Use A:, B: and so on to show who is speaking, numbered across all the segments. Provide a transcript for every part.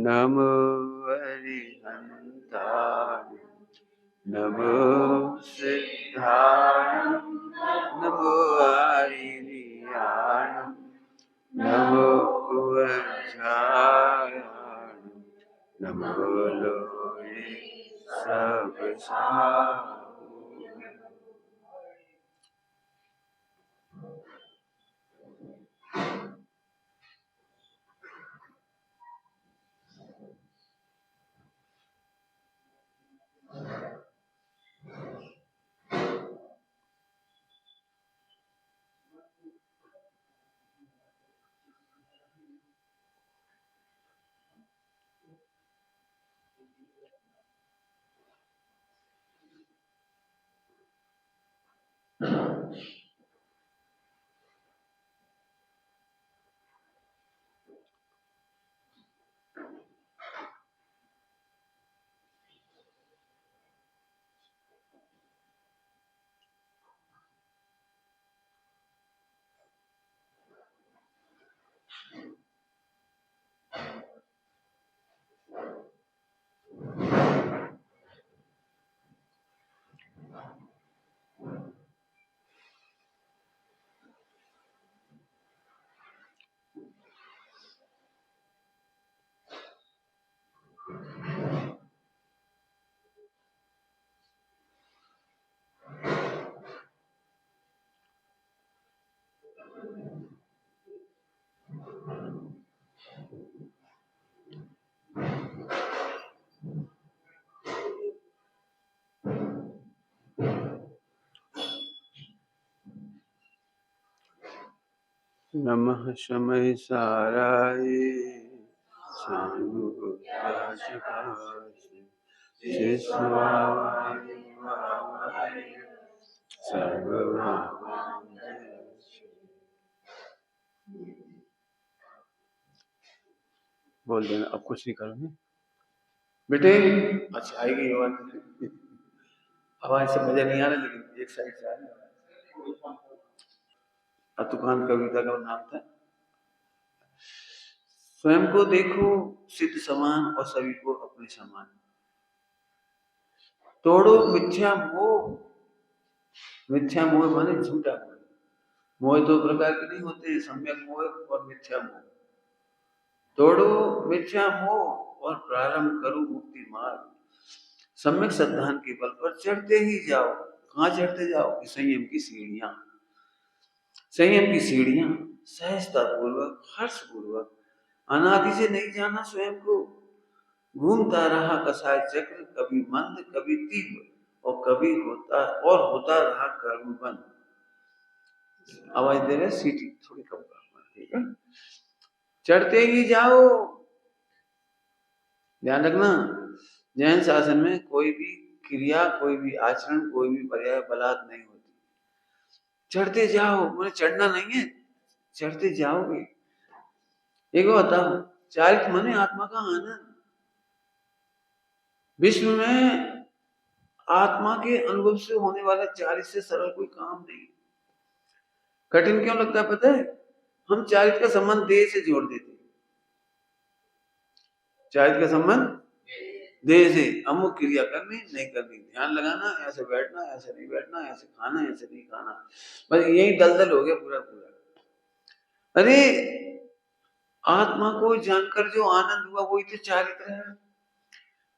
A: नमो अरिहन्ताय नमो सिद्धाय नमो आरियाय नमो वज्राय नमो लोये सब नमः शमय साराय सानुग्राशकाशे शिष्वाय बोल देना अब कुछ नहीं करोगे बेटे। अच्छा आएगी आवाज आवाज से मजा नहीं आ रहा लेकिन एक साइड से आ रहा है। अतुकांत कविता का नाम था स्वयं को देखो सिद्ध समान और सभी को अपने समान। तोड़ो मिथ्या मोह। मिथ्या मोह माने झूठा मोह। मोह दो प्रकार के नहीं होते, सम्यक मोह और मिथ्या मोह। तोड़ो मिथ्या मोह और प्रारंभ करो मुक्ति मार्ग। सम्यक सिद्धांत के बल पर चढ़ते ही जाओ। कहाँ चढ़ते जाओ? संयम की सीढ़ियां। संयम की सीढ़ियां सहजता पूर्वक हर्ष पूर्वक। अनादि से नहीं जाना स्वयं को। घूमता रहा कसाय चक्र, कभी मंद कभी तीव्र और कभी होता रहा कर्म बंद। आवाज दे रहे सीटी थोड़ी कम करना, ठीक है। चढ़ते ही जाओ। ध्यान रखना जैन शासन में कोई भी क्रिया कोई भी आचरण कोई भी पर्याय बलात् नहीं होती। चढ़ते जाओ मुझे चढ़ना नहीं है, चढ़ते जाओगे। एक बताओ चारित माने आत्मा का आनंद। विश्व में आत्मा के अनुभव से होने वाला चारित से सरल कोई काम नहीं। कठिन क्यों लगता है पता है? हम चारित का संबंध देह से जोड़ देते। चारित का संबंध देह से। अमुक क्रिया करनी नहीं करनी, ध्यान लगाना, ऐसे बैठना ऐसे नहीं बैठना, ऐसे खाना ऐसे नहीं खाना, बस यही दलदल हो गया पूरा पूरा। अरे आत्मा को जानकर जो आनंद हुआ वही तो चारित्र है।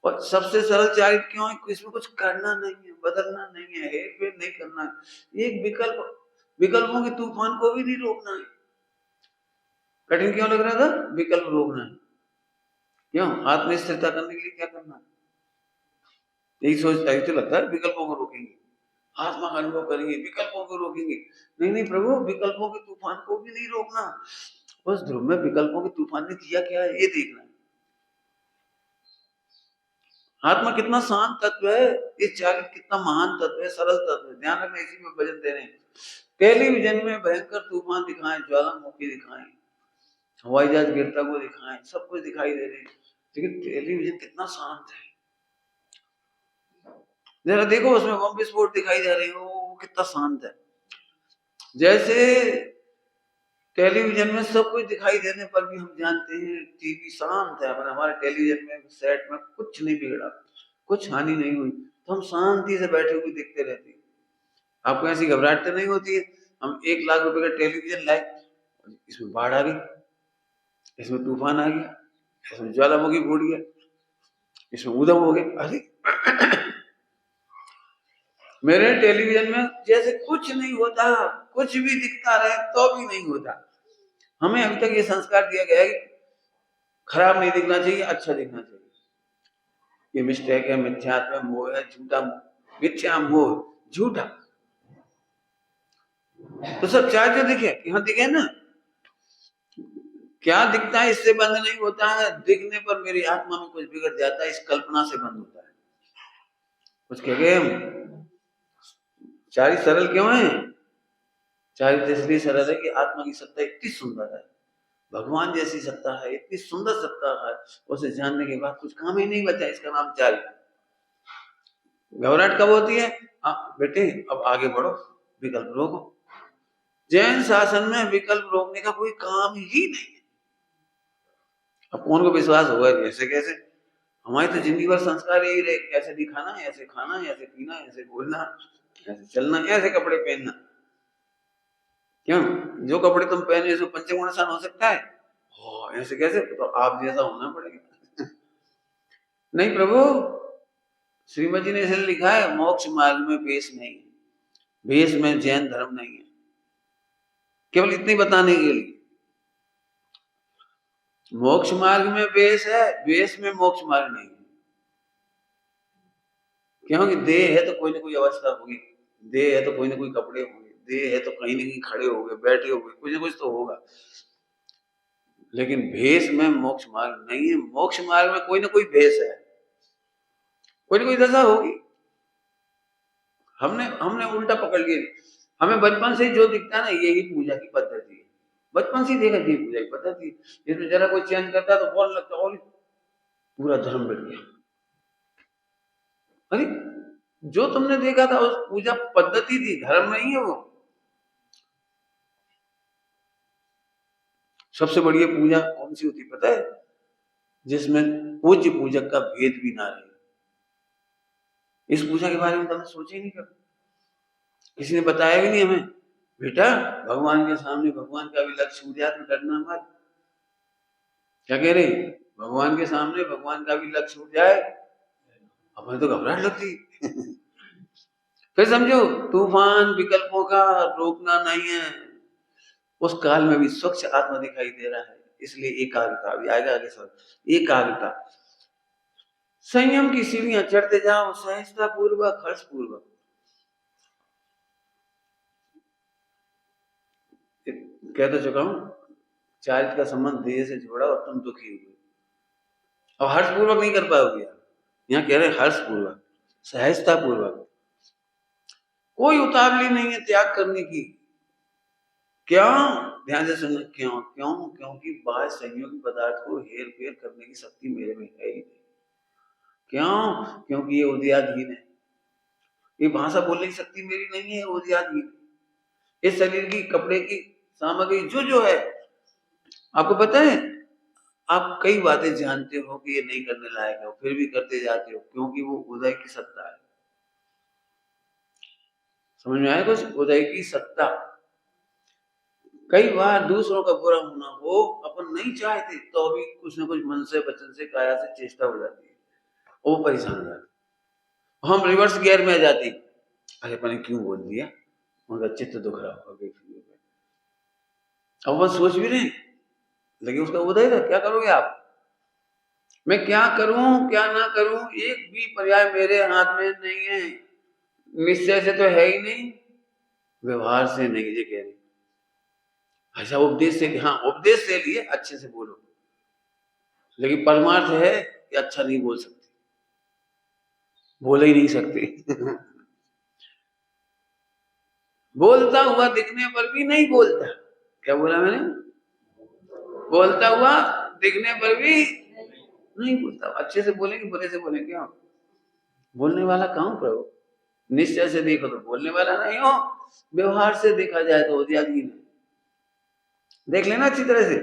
A: और सबसे सरल चारित्र क्यों है? इसमें कुछ करना नहीं है, बदलना नहीं है, हेर फेर नहीं करना है। एक विकल्पों के तूफान को भी नहीं रोकना है। कठिन क्यों लग रहा था? विकल्प रोकना है। क्यों? आत्मस्थिरता करने के लिए क्या करना है? यही सोचता है तो लगता है विकल्पों को रोकेंगे, आत्मा का अनुभव करेंगे, विकल्पों को रोकेंगे। नहीं नहीं प्रभु, विकल्पों के तूफान को भी नहीं रोकना। बस ध्रुव में विकल्पों के तूफान ने किया क्या है ये देखना है। आत्मा कितना शांत तत्व है, ये चारित्र कितना महान तत्व है, सरल तत्व है। ध्यान रखना, इसी में भजन दे रहे हैं। टेलीविजन में भयंकर तूफान दिखाएं, ज्वालामुखी दिखाएं, हवाई जहाज गिरता हुआ दिखाएं, सब कुछ दिखाई दे रहे हैं, लेकिन टेलीविजन कितना शांत है। जरा देखो उसमें बम विस्फोट दिखाई दे रहे हो, वो कितना शांत है। जैसे टेलीविजन में सब कुछ दिखाई देने पर भी हम जानते हैं टीवी शांत है, हमारे टेलीविजन में सेट में कुछ नहीं बिगड़ा, कुछ हानि नहीं हुई, तो हम शांति से बैठे हुए देखते रहते हैं। आपको ऐसी घबराहट तो नहीं होती है? हम 1 लाख रुपए का टेलीविजन लाए, इसमें बाढ़ आ गई, इसमें तूफान आ गया, इसमें ज्वालामुखी फूट गया, इसमें उदम हो गया, अरे मेरे टेलीविजन में जैसे कुछ नहीं होता, कुछ भी दिखता रहे तो भी नहीं होता। हमें अभी तक ये संस्कार दिया गया है कि खराब नहीं दिखना चाहिए, अच्छा दिखना चाहिए। ये मिस्टेक है, मिथ्यात्व है, मोह है, झूठा मिथ्या मोह झूठा। तो सब चाहे तो दिखे, यहाँ दिखे ना, क्या दिखता है इससे बंद नहीं होता है, दिखने पर मेरी आत्मा में कुछ बिगड़ जाता है, इस कल्पना से बंद होता है। कुछ कह गए हम, चारित्र सरल क्यों है? चारित्र इसलिए सरल है कि आत्मा की सत्ता इतनी सुंदर है, भगवान जैसी सत्ता है, इतनी सुंदर सत्ता है, उसे जानने के बाद कुछ काम ही नहीं बचा, इसका नाम चारित्र। घबराहट कब होती है? बेटे अब आगे बढ़ो, विकल्प रोको। जैन शासन में विकल्प रोकने का कोई काम ही नहीं है। अब कौन को विश्वास होगा ऐसे कैसे? हमारी तो जिंदगी भर संस्कार यही रहे, ऐसे दिखाना, ऐसे खाना, ऐसे पीना, ऐसे बोलना, ऐसे चलना, ऐसे कपड़े पहनना। क्यों? जो कपड़े तुम पहने इसमें पंचगुण आसान हो सकता है? ऐसे कैसे? तो आप जैसा होना पड़ेगा। नहीं प्रभु, श्रीमद जी ने इसलिए लिखा है मोक्ष मार्ग में वेश नहीं है, वेश में जैन धर्म नहीं है, केवल इतनी बताने के लिए। मोक्ष मार्ग में वेश है, वेश में मोक्ष मार्ग नहीं है। क्योंकि देह है तो कोई ना कोई अवस्था होगी, देह है तो कोई ना कोई कपड़े होंगे, देह है तो कहीं ना कहीं खड़े हो गए, बैठे हो गए, कुछ ना कुछ तो होगा। लेकिन भेष में मोक्ष मार्ग नहीं है। मोक्ष मार्ग में कोई ना कोई भेष है, कोई ना कोई दशा होगी। हमने उल्टा पकड़ लिया। हमें बचपन से जो दिखता है ना, यही पूजा की पद्धति है। बचपन से देखा थी पूजा की पद्धति, जिसमें जरा कोई चेंज करता तो बोलने लगता और पूरा धर्म बढ़ गया। अरे जो तुमने देखा था उस पूजा पद्धति थी, धर्म नहीं है वो। सबसे बढ़िया पूजा कौन सी होती पता है? जिसमें पूज्य पूजक का भेद भी ना रहे। इस पूजा के बारे में तो हमने सोचा ही नहीं कभी, किसी ने बताया भी नहीं हमें। बेटा भगवान के सामने भगवान का भी लक्ष्य हो जाए तो डरना मत। क्या कह रहे? भगवान के सामने भगवान का भी लक्ष्य हो जाए, हमें तो घबराहट लगती। फिर समझो, तूफान विकल्पों का रोकना नहीं है। उस काल में भी स्वच्छ आत्मा दिखाई दे रहा है, इसलिए एकाग्रता भी आएगा आगे। सब एकाग्रता, संयम की सीढ़ियां चढ़ते जाओ, सहजता पूर्वक, हर्ष पूर्वक। कह तो चुका हूं, चारित्र का संबंध देह से जोड़ा और तुम दुखी हुए। अब हर्ष पूर्वक नहीं कर पाओगे। यहाँ कह रहे हर्ष पूर्वक, सहजता पूर्वक। कोई उतावली नहीं है त्याग करने की। क्यों? ध्यान से सुनना। क्यों? क्योंकि बाह्य संयोगी पदार्थ को हेर फेर करने की शक्ति मेरे में है ही नहीं। क्यों? क्योंकि ये उदयाधीन है। ये भाषा बोलने की शक्ति मेरी नहीं है, उदयाधीन। इस शरीर की, कपड़े की सामग्री जो है, आपको पता है, आप कई बातें जानते हो कि ये नहीं करने लायक है, फिर भी करते जाते हो, क्योंकि वो उदय की सत्ता है। समझ में आया कुछ? उदय की सत्ता। कई बार दूसरों का बुरा होना हो, अपन नहीं चाहते तो भी कुछ ना कुछ मन से, वचन से, काया से चेष्टा हो जाती है, वो परेशान हो जाते। हम रिवर्स गियर में आ जाते, अरे अपने क्यों बोल दिया, उनका चित्त दुख रहा होगा। अब वह सोच भी रहे, लेकिन उसका उदय था। क्या करोगे आप? मैं क्या करूं क्या ना करूं, एक भी पर्याय मेरे हाथ में नहीं है। निश्चय से तो है ही नहीं, व्यवहार से नहीं। ये कह रही अच्छा, उपदेश से, हाँ उपदेश से लिए अच्छे से बोलो, लेकिन परमार्थ है कि अच्छा नहीं बोल सकते, बोल ही नहीं सकते। बोलता हुआ दिखने पर भी नहीं बोलता। क्या बोला मैंने? बोलता हुआ दिखने पर भी नहीं बोलता। अच्छे से बोलेंगे, बुरे से बोलेंगे? क्या बोलने वाला कहाँ प्रभु? निश्चय से देखो तो बोलने वाला नहीं हो, व्यवहार से देखा जाए तो उदयाधीन है। देख लेना अच्छी तरह से,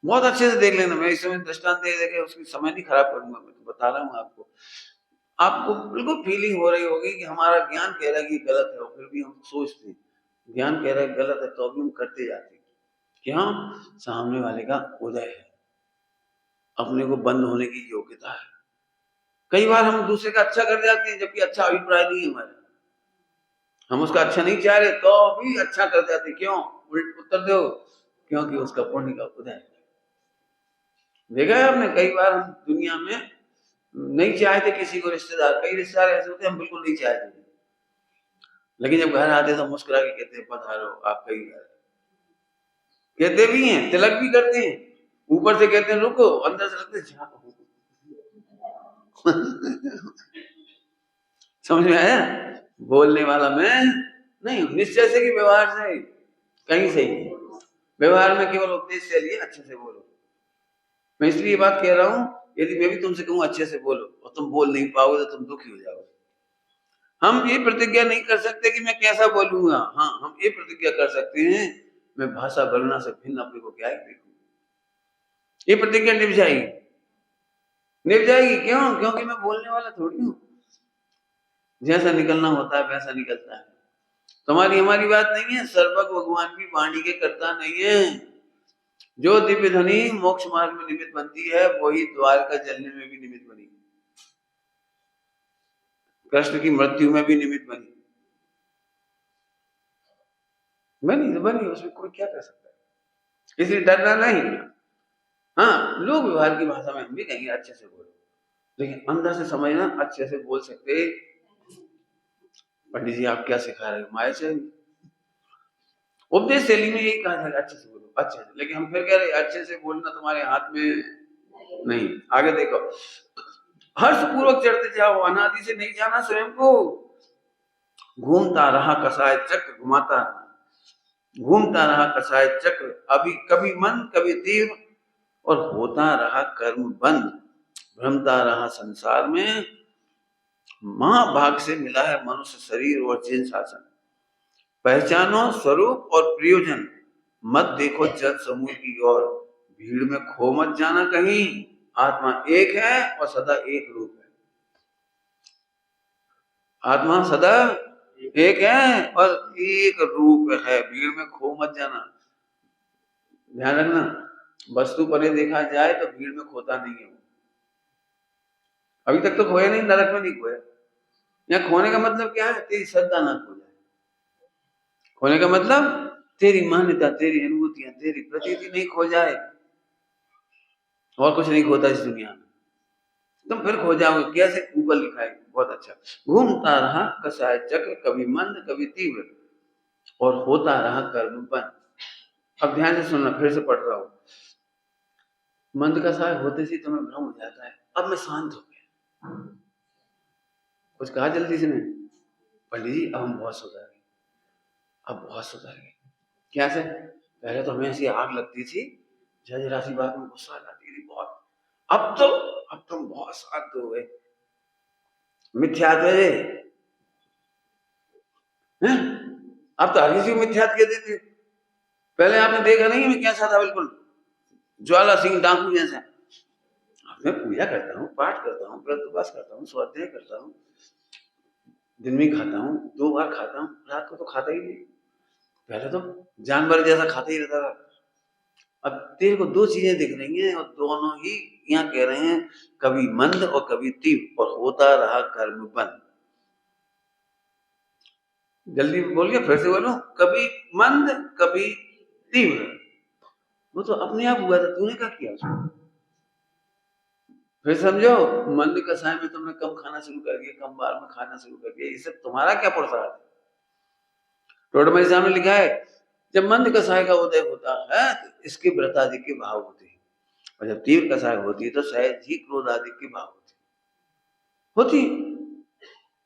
A: बहुत अच्छे से देख लेना। मैं इस समय दृष्टांत दे देके उसकी समय नहीं खराब करूंगा, मैं तो बता रहा हूँ आपको। आपको बिल्कुल फीलिंग हो रही होगी कि हमारा ज्ञान कह रहा है कि गलत है, और फिर भी हम सोचते हैं ज्ञान कह रहा है गलत है, तो अभी हम करते जाते हैं। क्यों? सामने वाले का उदय है, अपने को बंद होने की योग्यता है। कई बार हम दूसरे का अच्छा कर जाते हैं, जबकि अच्छा अभिप्राय नहीं है हमारा, हम उसका अच्छा नहीं चाह रहे तो भी अच्छा कर जाते हैं। क्यों? उत्तर दो, क्योंकि उसका पुण्य का उदय है। देखा है आपने, कई बार हम दुनिया में नहीं चाहते किसी को, रिश्तेदार, कई रिश्तेदार ऐसे होते हैं हम बिल्कुल नहीं चाहते, लेकिन जब घर आते तो मुस्कुरा के कहते हैं पधारो आपका ही घर, कहते भी हैं, तिलक भी करते हैं, ऊपर से कहते हैं रुको, अंदर से लगते हैं समझ में आया? बोलने वाला मैं नहीं, निश्चय से कि व्यवहार से कहीं से ही, व्यवहार में केवल उपदेश से लिए अच्छे से बोलो। मैं इसलिए बात कह रहा हूं, यदि मैं भी तुमसे कहूं अच्छे से बोलो और तुम बोल नहीं पाओगे तो तुम दुखी हो जाओगे। हम ये प्रतिज्ञा नहीं कर सकते कि मैं कैसा बोलूंगा। हाँ, हम ये प्रतिज्ञा कर सकते हैं मैं भाषा वर्णना से भिन्न अपने को क्या देखूं। ये प्रतिज्ञा निभ जाएगी, निभ जाएगी। क्यों? क्योंकि मैं बोलने वाला थोड़ी हूं, जैसा निकलना होता है वैसा निकलता है। तुम्हारी हमारी बात नहीं है, सर्वज्ञ भगवान की वाणी के करता नहीं है। जो दिव्य ध्वनि मोक्ष मार्ग में निमित्त बनती है, वही द्वार का जलने में भी निमित्त बनी, कृष्ण की मृत्यु में भी निमित्त बनी, बनी तो बनी, उसमें कोई क्या कर सकता है, इसलिए डरना नहीं। हाँ, लोग व्यवहार की भाषा में हम भी कहेंगे अच्छे से बोलो, लेकिन अंदर से समझना अच्छे से बोल सकते। पंडित जी आप क्या सिखा रहे हो? माया से उपदेश शैली में यही कहा था अच्छे से बोलो, अच्छे से, लेकिन हम फिर कह रहे अच्छे से बोलना तुम्हारे हाथ में नहीं। आगे देखो, हर्ष पूर्वक चढ़ते जाओ, अनादि से नहीं जाना स्वयं को, घूमता रहा कसाय चक्र, घुमाता रहा, घूमता रहा कसाय चक्र, अभी कभी मंद कभी तीव्र, और होता रहा कर्म बंद, भ्रमता रहा संसार में। महाभाग से मिला है मनुष्य शरीर और जिन शासन, पहचानो स्वरूप और प्रयोजन, मत देखो जन समूह की ओर, भीड़ में खो मत जाना कहीं, आत्मा एक है और सदा एक रूप है। आत्मा सदा एक है और एक रूप है, भीड़ में खो मत जाना। ध्यान रखना, वस्तु पर देखा जाए तो भीड़ में खोता नहीं है। अभी तक तो खोया नहीं, नरक में नहीं खोया। यहाँ खोने का मतलब क्या है? तेरी श्रद्धा ना खो जाए। खोने का मतलब तेरी मान्यता, तेरी अनुभूतियां, तेरी प्रतीति नहीं खो जाए, और कुछ नहीं खोता इस दुनिया में। तुम फिर खो जाओगे। कैसे? ऊपर लिखा है बहुत अच्छा, घूमता रहा कसाय चक्र, कभी मंद कभी तीव्र, और होता रहा कर्म बंद। अब ध्यान से सुनना, फिर से पढ़ रहा हूं। मंद कसाय होते से तुम्हें भ्रम हो जाता है, अब मैं शांत हो गया। कुछ कहा जल्दी से नहीं, पंडित जी अब हम बहुत सुधर गए, अब बहुत सुधर गए। क्या से? पहले तो हमें ऐसी आग लगती थी, जरा सी बात में गुस्सा आती थी बहुत, अब तो हम बहुत शांत हो गए। मिथ्यात्व है, अब तो हर किसी को मिथ्यात्व कहते थे। पहले आपने देखा नहीं मैं कैसा था? बिल्कुल ज्वाला सिंह डाकू जैसा। मैं पूजा करता हूँ, पाठ करता हूँ, व्रत उपवास करता हूँ, स्वाध्याय करता हूँ, दिन में खाता हूँ, 2 बार खाता हूँ, रात को तो खाता ही नहीं। पहले तो जानवर जैसा खाता ही रहता था। अब तेरे को 2 चीजें दिख रही हैं, और दोनों ही यहाँ कह रहे हैं, कभी मंद और कभी तीव्र, और होता रहा कर्म बंद। जल्दी बोल गया, फिर से बोलो, कभी मंद कभी तीव्र। वो तो अपने आप हुआ था, तूने क्या किया उसको? फिर समझो, मंद कसाय में तुमने कम खाना शुरू कर दिया, कम बार में खाना शुरू कर दिया, इससे तुम्हारा क्या प्रसाद है? टोटमई साहब ने लिखा है, जब मंद कसाय का उदय होता है तो इसके व्रत आदि के भाव होते हैं, और जब तीव्र कसाय होती है तो सहज ही क्रोध आदि के भाव होती।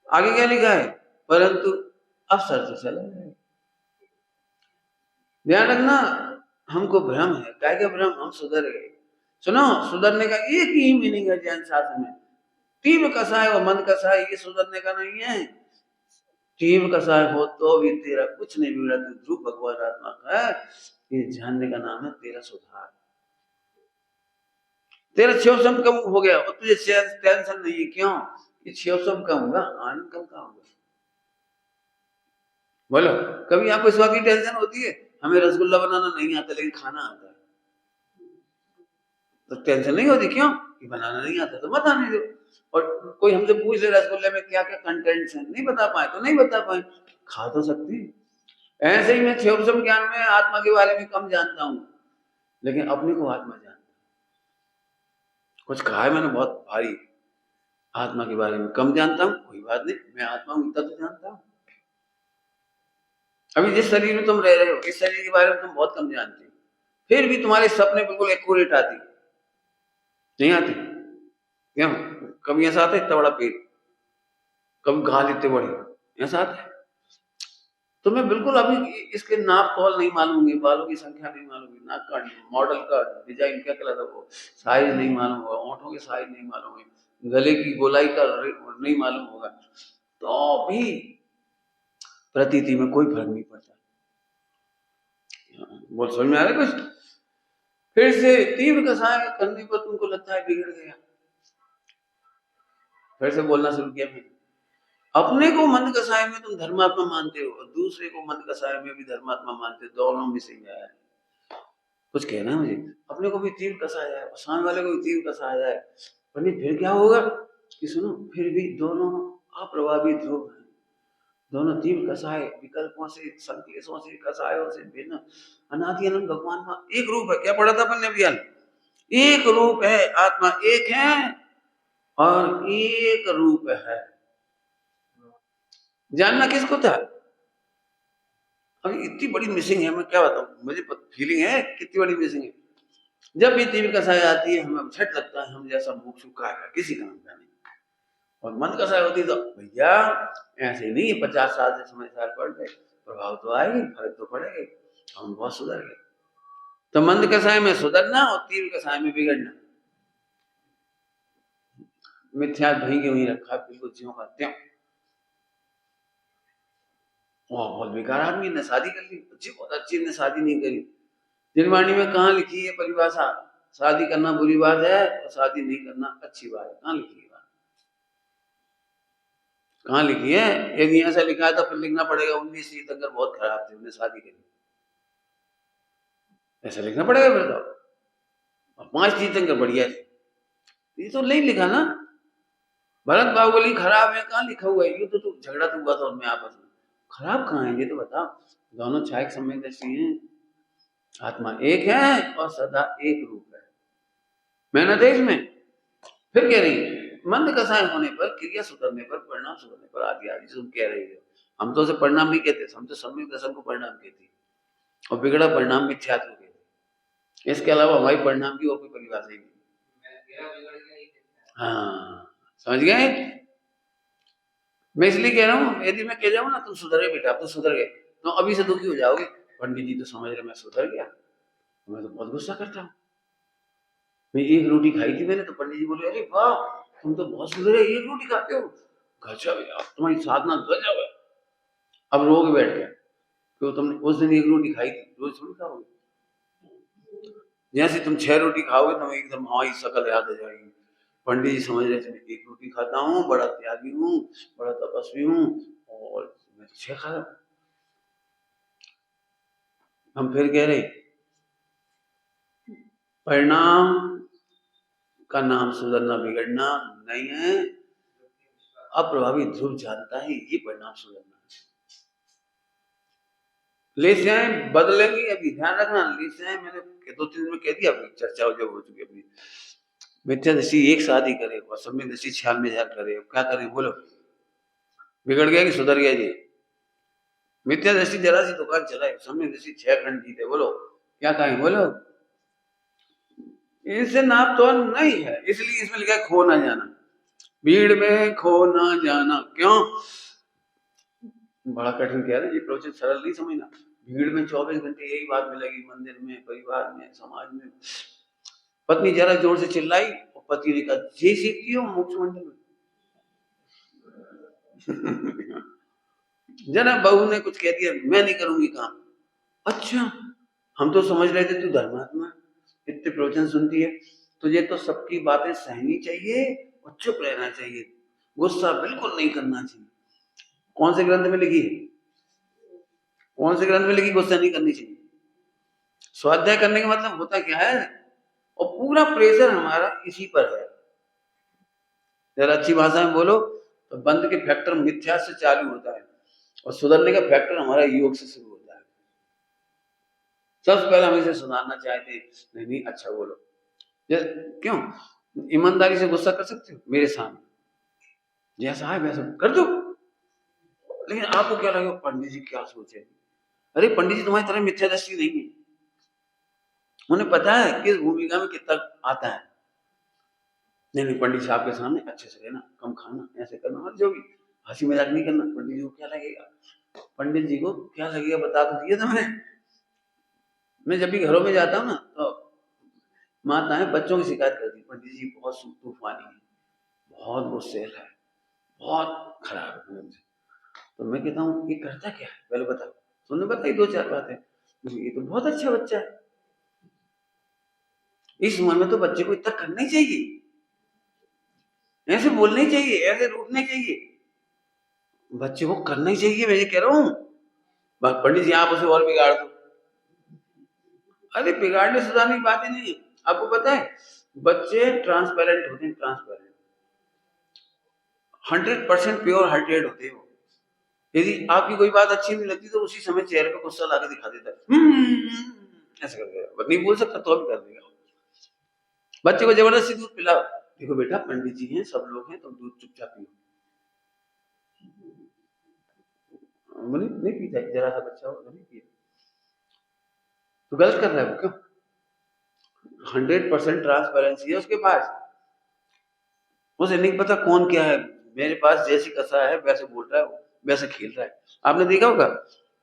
A: आगे क्या लिखा है? परंतु अवसर तो चला जाएगा। ध्यान रखना, हमको भ्रम है, क्या क्या भ्रम? हम सुधर गए। सुनो, सुधरने का एक ही मीनिंग है जैन शास्त्र में, तीव्र कसाय और मंद कसाय, ये सुधरने का नहीं है। तीव्र कसाय हो तो भी तेरा कुछ नहीं बिगड़ा, तू ध्रुव भगवान आत्मा का है, ये जानने का नाम है तेरा सुधार। तेरा क्षोभम कम हो गया और तुझे टेंशन नहीं है। क्यों? ये क्षोभम कम होगा, आनंद कम का होगा। बोलो, कभी आपको इस बात की टेंशन होती है हमें रसगुल्ला बनाना नहीं आता लेकिन खाना आता है, तो टेंशन नहीं होती? क्यों? कि बनाना नहीं आता तो मत आने दो। और कोई हमसे पूछ ले रसगुल्ले में क्या क्या कंटेंट्स हैं, नहीं बता पाए तो नहीं बता पाए, खा तो सकती। ऐसे ही मैं क्षोभम ज्ञान में आत्मा के बारे में कम जानता हूं, लेकिन अपने को आत्मा जानता। कुछ कहा है मैंने बहुत भारी, आत्मा के बारे में कम जानता हूं, कोई बात नहीं, मैं आत्मा हूं इतना तो जानता हूं। अभी जिस शरीर में तुम रह रहे हो, इस शरीर के बारे में तुम बहुत कम जानते हो, फिर भी तुम्हारे सपने बिल्कुल एक्यूरेट आती नहीं आती? क्यों? कभी ऐसा आता है इतना बड़ा पेट, कभी घाल इतने बड़े, ऐसा आता है? तुम्हें बिल्कुल अभी इसके नाप तौल नहीं मालूम होंगे, बालों की संख्या नहीं मालूम होगी, नाक का मॉडल का डिजाइन क्या कहलाता है वो साइज नहीं मालूम होगा, ओंठों के साइज नहीं मालूम होगी, गले की गोलाई का नहीं मालूम होगा, तो भी प्रतीति में कोई फर्क नहीं पड़ता। बोल समझ में आ रहा है कुछ? फिर से तीव्र कसाय करने पर तुमको लगता है बिगड़ गया, फिर से बोलना शुरू किया मैंने। अपने को मंद कसाय में तुम धर्मात्मा मानते हो और दूसरे को मंद कसाय में भी धर्मात्मा मानते हो, दोनों में से है। कुछ कहना है मुझे? अपने को भी तीव्र कसाया जाए, सामने वाले को भी तीव्र कसाया जाए, पर फिर क्या होगा कि सुनो, फिर भी दोनों अप्रभावित ध्रुव हैं, दोनों तीव्र कसाय, विकल्पों से, संकलेशों से, कसायों से भिन्न अनादि अनंत भगवान का एक रूप है। क्या पढ़ा था अपन ने अभियान? एक रूप है, आत्मा एक है और एक रूप है। जानना किसको था? अभी इतनी बड़ी मिसिंग है, मैं क्या बताऊं, मुझे फीलिंग है कितनी बड़ी मिसिंग है। जब भी तीव्र कसाई आती है हमें झट लगता है हम जैसा मुख सुखा है, किसी काम का नहीं, और मंद कसाई होती तो भैया ऐसे नहीं, 50 साल से समझदार पड़ गए, प्रभाव तो आएगी, फर्क तो पड़ेगा, हम बहुत सुधर गए। तो मंद कसाई में सुधरना और तीव्र कसाई में बिगड़ना, मिथ्या वहीं के वहीं रखा, बिल्कुल ज्यों का त्यों। बहुत बेकार आदमी ने शादी कर ली, अच्छी बहुत अच्छी ने शादी नहीं करी। दिनवाणी में कहाँ लिखी है परिभाषा? शादी करना बुरी बात है और शादी नहीं करना अच्छी बात है, कहाँ लिखी है बात? कहाँ लिखी है? यदि ऐसा लिखा है तो फिर लिखना पड़ेगा 19 तीर्थंकर बहुत खराब थे, उन्हें शादी करी, ऐसा लिखना पड़ेगा फिर तो। और 5 तीर्थंकर बढ़िया थे, ये तो नहीं लिखा ना। भरत बाहुबली खराब है, कहाँ लिखा हुआ है? ये तो झगड़ा तो हुआ था उनमें आपस में, खराब कहाँ है ये तो बताओ। दोनों छायक संवेदनशील हैं, आत्मा एक है और सदा एक रूप है। मेहनत है इसमें। फिर कह रही है मंद कसाय होने पर, क्रिया सुधरने पर, परिणाम सुधरने पर, आदि आदि तुम कह रही हो। हम तो उसे परिणाम नहीं कहते, हम तो सम्यक दर्शन को परिणाम कहते हैं, और बिगड़ा परिणाम मिथ्यात्व कहते हैं। इसके अलावा हमारी परिणाम की और कोई परिभाषा ही नहीं। हाँ, समझ गए? मैं इसलिए कह रहा हूँ, यदि मैं कह जाऊँ ना तुम सुधरे बेटा, अब तो सुधर गए, तो अभी से दुखी हो जाओगे, पंडित जी तो समझ रहे मैं सुधर गया, मैं तो बहुत गुस्सा करता हूँ। मैं एक रोटी खाई थी मैंने, तो पंडित जी बोले अरे वाह तुम तो बहुत सुधरे, एक रोटी खाते हो, गजब यार तुम्हारी साधना गजब है। अब रोगे बैठ गया, तो तुमने उस दिन एक रोटी खाई थी, रोज थोड़ी खाओगे। जैसे तुम 6 रोटी खाओगे तो एकदम हमारी शकल याद आ जाएगी। पंडित जी समझ रहे थे मैं एक रोटी खाता हूँ, बड़ा त्यागी हूँ, बड़ा तपस्वी हूँ, और मैं 6 खा रहा हूँ। हम फिर कह रहे परिणाम का नाम सुधरना बिगड़ना नहीं है, अप्रभावित ध्रुव जानता है ये परिणाम सुधरना। लेसियाएं बदलेंगी, अभी ध्यान रखना। लेसियाएं मैंने 2-3 दिन में कह दिया, अपनी चर्चा जब हो चुकी अपनी। मिथ्या दृष्टि एक शादी करे और सम्यक दृष्टि 96,000 करे, क्या करें बोलो? बिगड़ गया कि सुधर गया जी? मिथ्या दृष्टि जरा सी दुकान चलाए, सम्यक दृष्टि 6 खंड जीते, बोलो क्या कहें बोलो? इनसे नाप तोल नहीं है, इसलिए इसमें लिखा है खो ना जाना, भीड़ में खो ना जाना। क्यों? बड़ा कठिन कह रहे, ये प्रवचन सरल नहीं समझना। भीड़ में 24 घंटे यही बात मिलेगी, मंदिर में, परिवार में, समाज में। पत्नी जरा जोर से चिल्लाई और पति ने कहा जे सीखती हो मोक्ष मंडल में। जरा बहू ने कुछ कह दिया, मैं नहीं करूंगी काम। अच्छा हम तो समझ रहे थे तू धर्मात्मा, इतने प्रवचन सुनती है, तुझे तो सबकी बातें सहनी चाहिए और चुप रहना चाहिए, गुस्सा बिल्कुल नहीं करना चाहिए। कौन से ग्रंथ में लिखी है? कौन से ग्रंथ में लिखी गुस्सा नहीं करनी चाहिए? स्वाध्याय करने का मतलब होता क्या है? और पूरा प्रेशर हमारा इसी पर है। जरा अच्छी भाषा में बोलो तो बंद के फैक्टर मिथ्या से चालू होता है और सुधरने का फैक्टर हमारा योग से शुरू होता है। सबसे पहले हम इसे सुधारना चाहते हैं, नहीं नहीं अच्छा बोलो। क्यों? ईमानदारी से गुस्सा कर सकते हो मेरे सामने, जैसा है वैसा कर दो। लेकिन आपको क्या लगेगा पंडित जी क्या सोचे? अरे पंडित जी तुम्हारी तरह मिथ्या दृष्टि नहीं है, उन्हें पता है किस भूमिका में कितना आता है। नहीं नहीं पंडित साहब के सामने अच्छे से रहना, कम खाना, ऐसे करना, और जो भी हंसी मजाक नहीं करना। पंडित जी को क्या लगेगा? पंडित जी को क्या लगेगा बता तो दिया था मैंने। मैं जब भी घरों में जाता हूँ ना तो माताएं बच्चों की शिकायत करती, पंडित जी बहुत तूफानी है, बहुत गुस्सेल है, बहुत खराब है। तो मैं कहता हूँ ये करता क्या है पहले बताओ, तुमने बताई दो चार बातें, ये तो बहुत अच्छा बच्चा है। इस उम्र में तो बच्चे को इतना करना ही चाहिए, ऐसे बोलना ही चाहिए, ऐसे रूठना चाहिए, बच्चे को करना ही चाहिए। मैं ये कह रहा हूँ पंडित जी आप उसे और बिगाड़ दो। अरे बिगाड़ने सुधारने की बात ही नहीं है। आपको पता है बच्चे ट्रांसपेरेंट होते हैं, ट्रांसपेरेंट 100% प्योर हार्टेड होते हैं। यदि आपकी कोई बात अच्छी नहीं लगती तो उसी समय चेहरे पे गुस्सा लाकर दिखा देता है, ऐसा कर देगा, नहीं बोल सकता तो भी कर देगा। बच्चे को जबरदस्ती दूध पिलाओ, देखो बेटा पंडित जी हैं, सब लोग हैं, तुम दूध चुपचाप पियो। नहीं पीता, जरा सा बच्चा हो नहीं पिए तो गलत कर रहा है वो। क्यों? 100% ट्रांसपेरेंसी है उसके पास, उसे नहीं पता कौन क्या है, मेरे पास जैसी कसा है वैसे बोल रहा है, वैसे खेल रहा है। आपने देखा होगा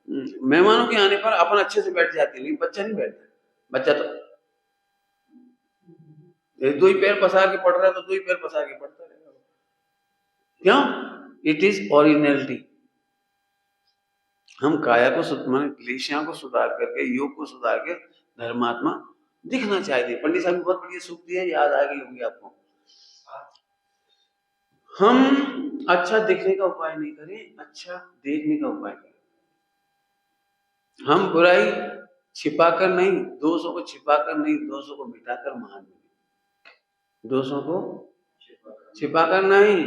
A: मेहमानों के आने पर अपन अच्छे से बैठ जाते हैं, लेकिन बच्चा नहीं बैठता। बच्चा तो दो ही पैर पसार के पढ़ रहा है तो दो ही पैर पसार के पढ़ता रहेगा। क्यों? It is originality. हम काया को क्लेशियां को सुधार करके, योग को सुधार के धर्मात्मा दिखना चाहिए। पंडित साहब बहुत बढ़िया सूक्ति है, याद आ गई होगी आपको। हम अच्छा दिखने का उपाय नहीं करें, अच्छा देखने का उपाय करें। हम बुराई छिपाकर नहीं, दोषों को छिपाकर नहीं, दोषों को मिटाकर महान बने। दोषों को छिपाकर नहीं।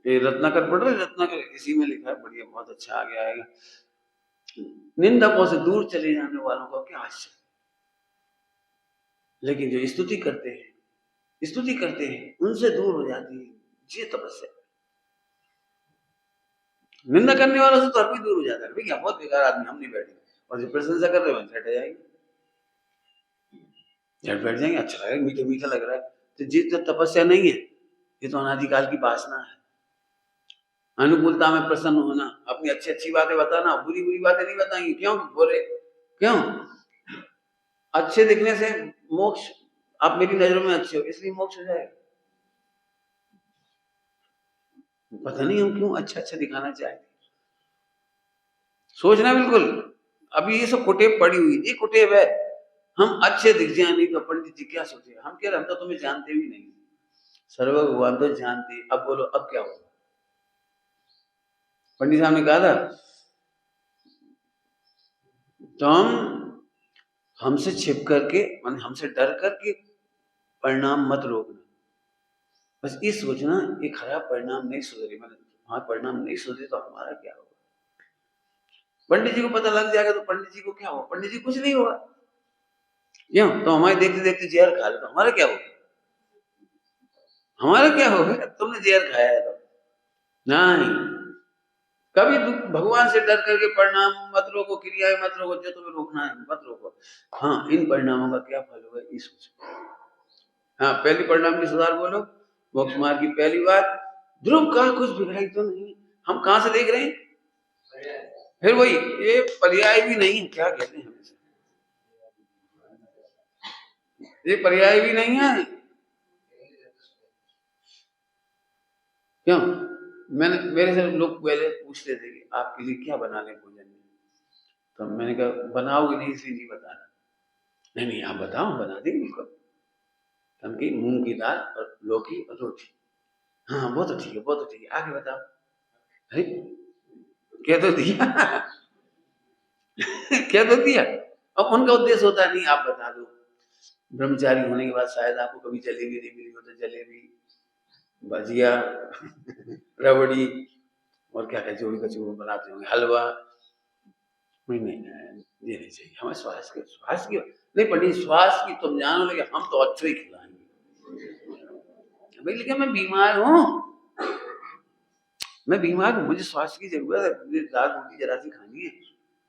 A: ये रत्नाकर पढ़ रहे, रत्नाकर इसी में लिखा है, बढ़िया बहुत अच्छा आगे आएगा। निंदकों से दूर चले जाने वालों का क्या आश्चर्य, लेकिन जो स्तुति करते हैं उनसे दूर हो जाती है, ये तपस्या। निंदा करने वालों से तो हर कोई दूर हो जाता है, भैया बहुत बेकार आदमी, हम नहीं बैठेंगे, और जो प्रशंसा कर रहे हैं झट जाएंगे, झट बैठ जाएंगे, अच्छा लगेगा, मीठा मीठा लग रहा है। तो ये तो तपस्या नहीं है, ये तो अनादिकाल की वासना है। अनुकूलता में प्रसन्न होना, अपनी अच्छी अच्छी बातें बताना, बुरी बुरी बातें नहीं बताएंगे। क्यों बोले? क्यों? अच्छे दिखने से मोक्ष, आप मेरी नजरों में अच्छे हो इसलिए मोक्ष हो जाएगा। पता नहीं हम क्यों अच्छा अच्छा दिखाना चाहते, सोचना बिल्कुल। अभी ये सब कुटेब पड़ी हुई, ये कुटेब है। हम अच्छे दिख जाए नहीं तो पंडित जी क्या सोचे, हम कह रहे हम तो तुम्हें जानते भी नहीं, सर्व भगवान तो जानते। अब बोलो अब क्या होगा? पंडित साहब ने कहा था तुम हमसे छिप करके, मान हमसे डर करके परिणाम मत रोकना, बस ये सोचना ये खराब परिणाम नहीं सुधरे, मतलब हमारा परिणाम नहीं सुधरे तो हमारा क्या होगा। पंडित जी को पता लग जाएगा तो पंडित जी को क्या होगा? पंडित जी कुछ नहीं होगा। क्यों? तो हमारे देखते देखते जहर खा ले तो हमारा क्या होगा? हमारा क्या होगा? तुमने जहर खाया है तो नहीं। कभी भगवान से डर करके परिणाम मत रोको, क्रियाएं मत रोको, जो तुम्हें रोकना है मत रोको। हाँ, इन परिणामों का क्या फल होगा ये सोचो। हाँ, पहली परिणाम की सुधार बोलो, मोक्ष मार्ग की पहली बात, ध्रुव का कुछ बिगड़ाई तो नहीं। हम कहां से देख रहे हैं? फिर वही, ये पर्याय भी नहीं है, क्या कहते हैं हमेशा, ये पर्याय भी नहीं है। क्यों? मैंने, मेरे से लोग पहले पूछते थे कि आपके लिए क्या बना लें भोजन में, तो मैंने कहा बनाओगे नहीं इसलिए नहीं बताना। नहीं नहीं आप बताओ, बना देंगे बिल्कुल। हम की मूंग की दाल और लौकी और रोटी। हाँ वो तो ठीक है, वो तो ठीक है, आगे बताओ। अरे कह तो दिया कह तो दिया। अब उनका उद्देश्य होता है नहीं आप बता दो, ब्रह्मचारी होने के बाद शायद आपको कभी जलेबी नहीं मिली हो तो जलेबी, भजिया रबड़ी और क्या क्या जो भी कचू बनाते होंगे, हलवा। नहीं नहीं ये नहीं चाहिए हमें, स्वास्थ्य की नहीं पंडित, स्वास्थ्य की तुम जानो, लेकिन हम तो अच्छे ही खिलाएंगे भाई। लेकिन मैं बीमार हूँ, मैं बीमार हूँ, मुझे स्वास्थ्य की जरूरत है, मुझे दाल रोटी जरा सी खानी है।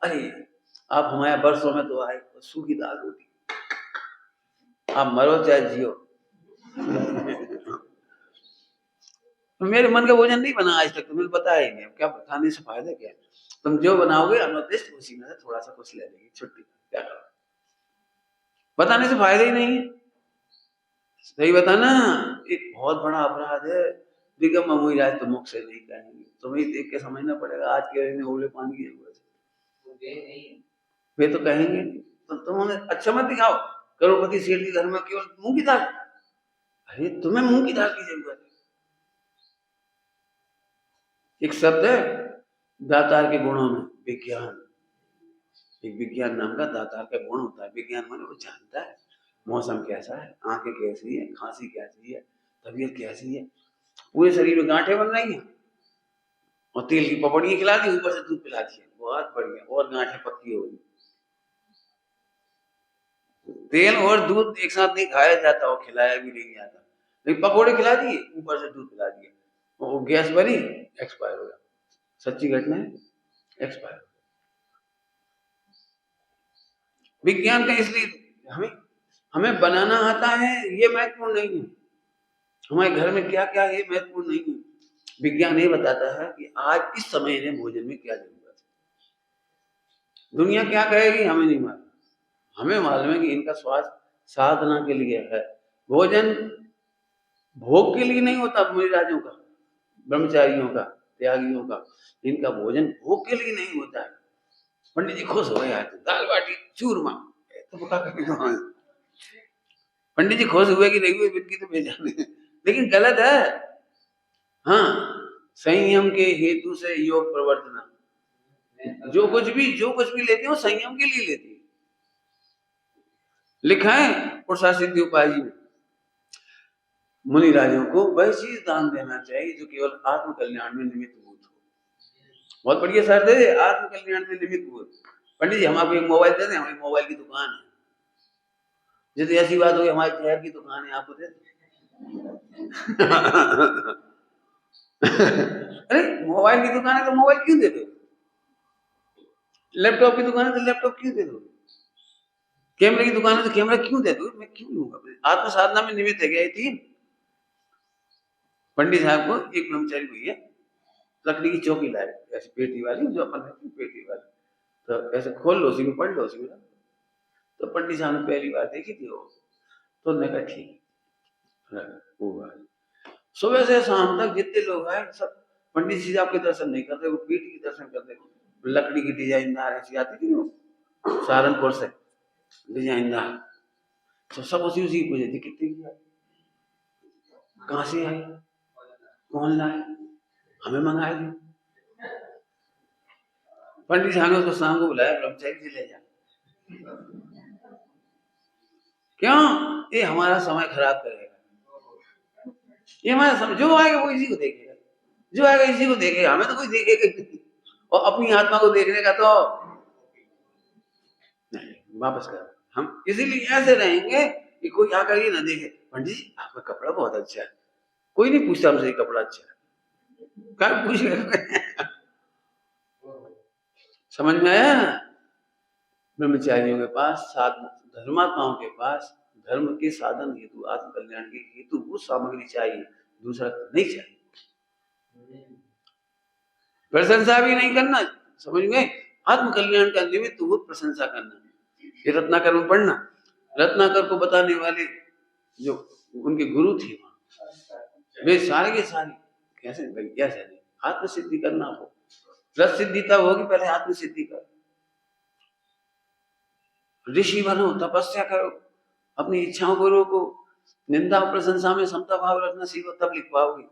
A: अरे आप हमारे बरसों में तो आए, सूखी दाल रोटी, आप मरो चाहे जियो तो मेरे मन का भोजन नहीं बना आज तक, तुम्हें पता ही नहीं। अब क्या बताने से फायदा क्या है, तुम जो बनाओगे अनुदिष्ट उसी में से थोड़ा सा कुछ ले लेंगे, छुट्टी क्या करो, बताने से फायदा ही नहीं है। सही बताना, एक बहुत बड़ा अपराध है। दिगम अमुई राज तो मुख से नहीं कहेंगे, तुम्हें देख के समझना पड़ेगा आज के ओले पानी की जरूरत है, वे तो कहेंगे तो तुम उन्हें अच्छा मत दिखाओ। करोड़पति सेठ के घर में केवल मूंग की दाल, अरे तुम्हें मूंग की दाल की जरूरत है। एक शब्द है दातार के गुणों में विज्ञान, एक विज्ञान नाम का दातार का गुण होता है। विज्ञान माने वो जानता है मौसम कैसा है, आंखें कैसी है, खांसी कैसी है, तबीयत कैसी है, पूरे शरीर में गांठें बन रही हैं और तेल की पपड़ियां खिला दी, ऊपर से दूध पिला दिया, बहुत बढ़िया, और गांठें पक्की हो गई। तेल और दूध एक साथ नहीं खाया जाता और खिलाया भी नहीं जाता, लेकिन पकौड़े खिला दिए, ऊपर से दूध पिला दिया, वो गैस बनी, एक्सपायर हो गया। सच्ची घटना है, एक्सपायर। विज्ञान का इसलिए हमें हमें बनाना आता है ये महत्वपूर्ण नहीं है, हमारे घर में क्या क्या है ये महत्वपूर्ण नहीं है। विज्ञान ये बताता है कि आज इस समय इन्हें भोजन में क्या जरूरत है। दुनिया क्या कहेगी हमें नहीं मालूम, हमें मालूम है कि इनका स्वास्थ्य साधना के लिए है। भोजन भोग के लिए नहीं होता, मुनिराजों का, ब्रह्मचारियों का, त्यागियों का, इनका भोजन भोग के लिए नहीं होता है। पंडित जी खुश हो गए आज दाल बाटी चूरमा तो पंडित जी खुश हुए कि नहीं हुए बिनकी तो बेजाने, लेकिन गलत है। हाँ, संयम के हेतु से योग प्रवर्तना, जो कुछ भी लेते हो संयम के लिए लेते हैं। लिखा है पुरुषा सिद्धि उपाधि में, मुनि राजों को वह चीज दान देना चाहिए जो केवल आत्म कल्याण में निमित्त भूत हो। बहुत बढ़िया शर्त है, आत्म कल्याण में निमित्त भूत। पंडित जी हम आपको एक मोबाइल दे दें, हमारी मोबाइल की दुकान है, जैसे ऐसी बात होगी हमारी शहर की दुकान है, आपको दे अरे मोबाइल की दुकान है तो मोबाइल क्यों दे दो, लैपटॉप की दुकान है तो लैपटॉप क्यों दे दो, कैमरे की दुकान है तो कैमरा क्यों दे दो, मैं क्यों लूंगा। आत्म साधना में निमित्त है क्या ये तीन। पंडित साहब को एक ब्रह्मचारी भैया लकड़ी की चौकी लाए, ऐसी पेटी वाली, जो अपन पेटी वाली, तो ऐसे खोल लो, उसी में पढ़ लो, उसी में। तो पंडित साहब ने पहली बार देखी थी वो, तो उन्होंने कहा ठीक, सुबह से शाम तक जितने लोग आए सब पंडित जी आपके दर्शन नहीं करते, वो पीठ के दर्शन करते। लकड़ी की डिजाइनदार ऐसी आती थी वो सहारनपुर से डिजाइनदार, तो सब उसी उसी की पूछे थी कितनी की आई, कहाँ से आई, कौन लाए, हमें मंगाए थे। पंडित साहब ने उसको शाम को बुलाया, ब्रह्मचारी से ले जा, क्यों, ये हमारा समय खराब करेगा, ये हमारा समय, जो आएगा वो इसी को देखेगा, जो आएगा इसी को देखेगा, हमें तो कोई देखेगा नहीं, और अपनी आत्मा को देखने का तो नहीं, वापस कर। हम इसीलिए ऐसे रहेंगे कि कोई आकर ये ना देखे, पंडित जी आपका कपड़ा बहुत अच्छा है, कोई नहीं पूछता हमसे कपड़ा अच्छा है, क्या पूछेगा समझ में आया। ब्रह्मचारियों के पास, धर्मात्माओं के पास धर्म के साधन हेतु, आत्म कल्याण के हेतु वो सामग्री चाहिए, दूसरा नहीं चाहिए। प्रशंसा भी नहीं करना, समझ गए, आत्म कल्याण का निमित्त वो प्रशंसा करना। ये रत्नाकर में पढ़ना, रत्नाकर को बताने वाले जो उनके गुरु थे वहां, वे सारे के सारे कैसे भाई कैसे आत्म सिद्धि करना हो, रस सिद्धि तब होगी पहले आत्म सिद्धि कर। ऋषि बनो, तपस्या करो, अपनी इच्छाओं को रोको, निंदा और प्रशंसा में समता भाव रखना सीखो, तब लिख पाओगे।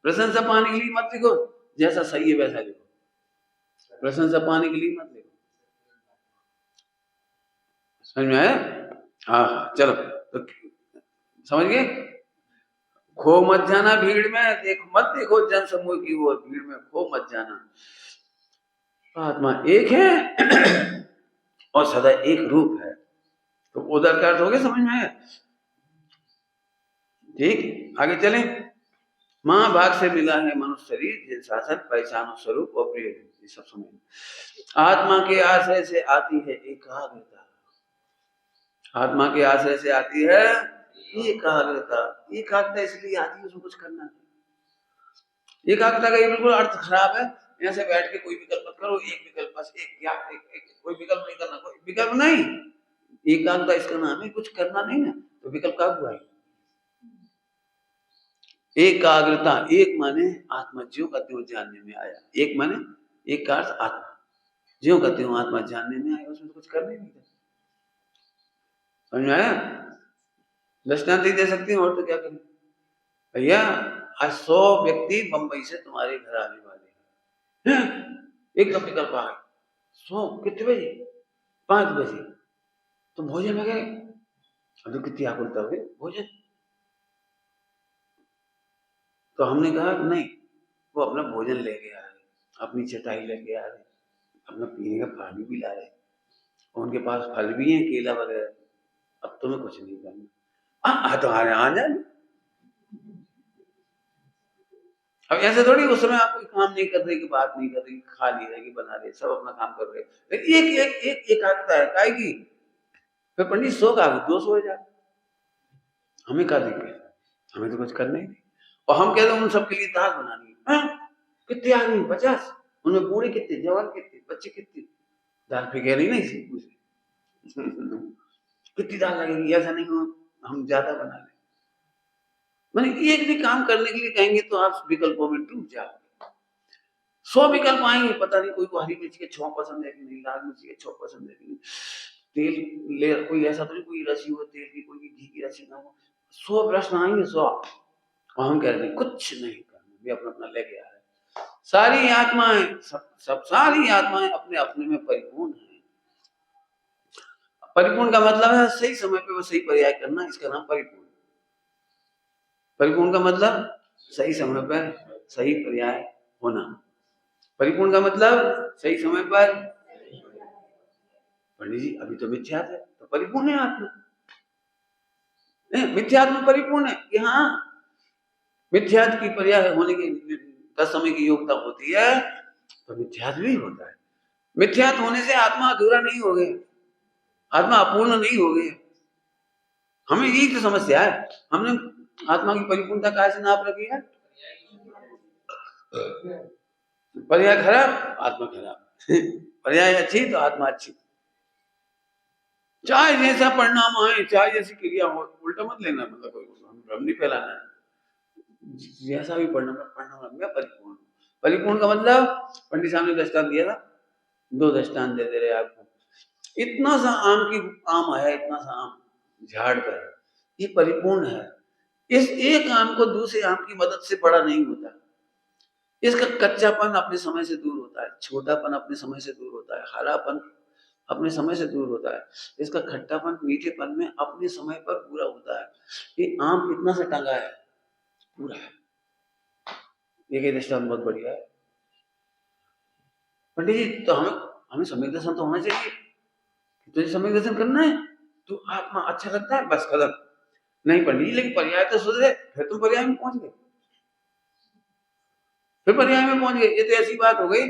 A: प्रशंसा पाने के लिए मत लिखो, जैसा सही है वैसा लिखो, प्रशंसा पाने के लिए मत लिखो। समझ में आया? हाँ, चलो तो समझ गए। खो मत जाना भीड़ में, मत देखो जन समूह की ओर, भीड़ में खो मत जाना। आत्मा एक है और सदा एक रूप है। तो उधर का अर्थ हो गया, समझ में आया? ठीक, आगे चलें। महाभाग से मिला है मनुष्य शरीर, जिन शासन पहचानो स्वरूप और प्रिय, ये सब समझ। आत्मा के आश्रय से आती है एकाग्रता, आत्मा के आश्रय से आती है एकाग्रता। एकाग्रता इसलिए आती है उसमें कुछ करना नहीं। एकाग्रता का ये बिल्कुल अर्थ खराब है, ऐसे बैठ के कोई विकल्प मत करो, एक विकल्प बस, कोई विकल्प नहीं करना, कोई विकल्प नहीं। एकाग्रता इसका नाम है, कुछ करना नहीं ना, तो विकल्प कब हुआ? एकाग्रता, एक माने आत्मा ज्यों का त्यों जानने में आया, एक माने एक का अर्थ आत्मा, ज्यों का त्यों आत्मा जानने में आया, उसमें कुछ करने नहीं था। समझ में आया? दृष्टांत दे सकती हैं, और तो क्या करें भैया। आज 100 व्यक्ति बंबई से तुम्हारे घर आने वाले हैं, एकदम विकल्प आ गए, 100 कितने बजे? 5 बजे। तो भोजन वगैरह, अब कितनी आकुलता हो गई भोजन। तो हमने कहा नहीं, वो अपना भोजन लेके आ रहे, अपनी चटाई लेके आ रहे, अपना पीने का पानी भी ला रहे, और उनके पास फल भी है, केला वगैरह। अब तुम्हें कुछ नहीं करना, तुम्हारे आ जाए। अब ऐसे थोड़ी उस समय आप कोई काम नहीं कर रहे, की बात नहीं कर रही, खा नहीं रहे, बना रहे, सब अपना काम कर रहे, लेकिन एक एकाग्रता है काय की। फिर पंडित 100 का 200 हो जाए, हमें क्या दिक्कत, हमें तो कुछ करना ही नहीं। और हम कहते हैं उन सबके लिए दाल बनानी है, कितने आदमी? 50। उनमें बूढ़े कितने, जवान कितने, बच्चे कितने? दाल पे कह रही ना इसी पूछे कितनी दाल लगेगी, ऐसा नहीं हो हम ज्यादा बना लें। मैंने एक भी काम करने के लिए कहेंगे तो आप विकल्पों में डूब जाओगे। 100 विकल्प आएंगे, पता नहीं कोई को हरी मिर्च के 6 पसंद है कि नहीं, लाल मिर्च के 6 पसंद है कि नहीं, तेल ले कोई ऐसा तो नहीं कोई रसी हो तेल की, कोई घी की रसी ना हो। 100 प्रश्न आएंगे, 100, और हम कह रहे हैं कुछ नहीं करना, वे अपना अपना लेके आ रहे हैं। सारी आत्माएं सब सारी आत्माएं अपने अपने में परिपूर्ण है। परिपूर्ण का मतलब है सही समय पे वो सही पर्याय करना, इसका नाम परिपूर्ण। परिपूर्ण का मतलब सही समय पर सही पर्याय होना। परिपूर्ण का मतलब सही समय पर। पंडित जी अभी तो मिथ्यात्व है, तो परिपूर्ण है आत्मा। मिथ्यात्व परिपूर्ण है कि हाँ, मिथ्यात्व की पर्याय होने की तत्समय की योग्यता होती है, तो मिथ्यात्व भी होता है। मिथ्यात्व होने से आत्मा अधूरा नहीं हो गया, आत्मा अपूर्ण नहीं हो गया। हमें यही तो समस्या है, हमने आत्मा की परिपूर्णता कहाँ से नाप रखी है? पर्याय खराब, आत्मा खराब पर्याय अच्छी तो आत्मा अच्छी। चाहे जैसा परिणाम आए, चाहे जैसी क्रिया हो, उल्टा मत लेना, मतलब भ्रम नहीं फैलाना है। जैसा भी परिणाम में परिपूर्ण। परिपूर्ण का मतलब पंडित साहब ने दृष्टांत दिया था, 2 दृष्टांत दे दे रहे आपको। इतना सा आम है, इतना सा आम झाड़ पर, ये परिपूर्ण है। इस एक आम को दूसरे आम की मदद से बड़ा नहीं होता। इसका कच्चापन अपने समय से दूर होता है, छोटापन अपने समय से दूर होता है, हरापन अपने समय से दूर होता है, इसका खट्टापन मीठेपन में अपने समय पर पूरा होता है। ये आम इतना सा टंगा है, पूरा है। ये दृष्टांत बहुत बढ़िया है। पंडित जी तो हमें सम्यक दर्शन तो होना चाहिए, तुझे सम्यक दर्शन करना है, तो आत्मा अच्छा लगता है, बस खत्म। नहीं पंडित जी लेकिन पर्याय तो सुधरे, फिर तुम पर्याय में पहुंच गए, ये तो ऐसी बात हो गई,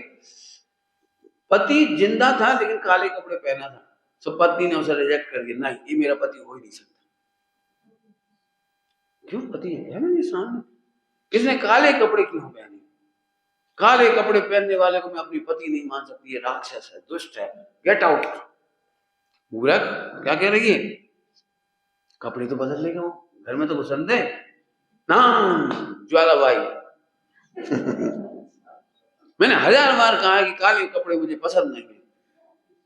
A: पति जिंदा था लेकिन काले कपड़े पहना था, तो पत्नी ने उसे रिजेक्ट कर दिया, नहीं ये मेरा पति हो ही नहीं सकता। क्यों? पति है मेरे सामने, इसने काले कपड़े क्यों पहने? काले कपड़े पहनने वाले को मैं अपनी पति नहीं मान सकती, ये राक्षस है, दुष्ट है, गेट आउट। मूर्ख, क्या कह रही है? कपड़े तो बदल लेगा वो, घर में तो घुसन दे ना ज्वाला भाई मैंने 1000 बार कहा है कि काले कपड़े मुझे पसंद नहीं है,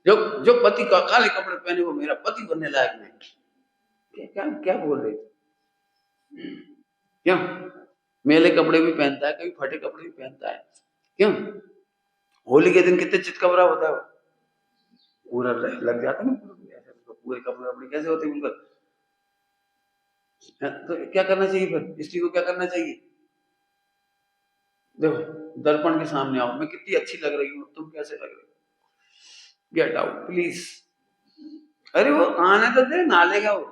A: जो जो पति का काले कपड़े पहने वो मेरा पति बनने लायक नहीं। क्या क्या बोल रहे थे? क्यों? मेले कपड़े भी पहनता है, कभी फटे कपड़े भी पहनता है। क्यों? होली के दिन कितने चितकबरा होता है वो, पूरा लग जाता है ना, पूरे कपड़े वपड़े कैसे होते हैं बिल्कुल। तो क्या करना चाहिए फिर स्त्री को? क्या करना चाहिए? देखो दर्पण के सामने आओ, मैं कितनी अच्छी लग रही हूँ, तुम कैसे लग रहे हो? Get out please. अरे वो आने तो दे, नालेगा वो,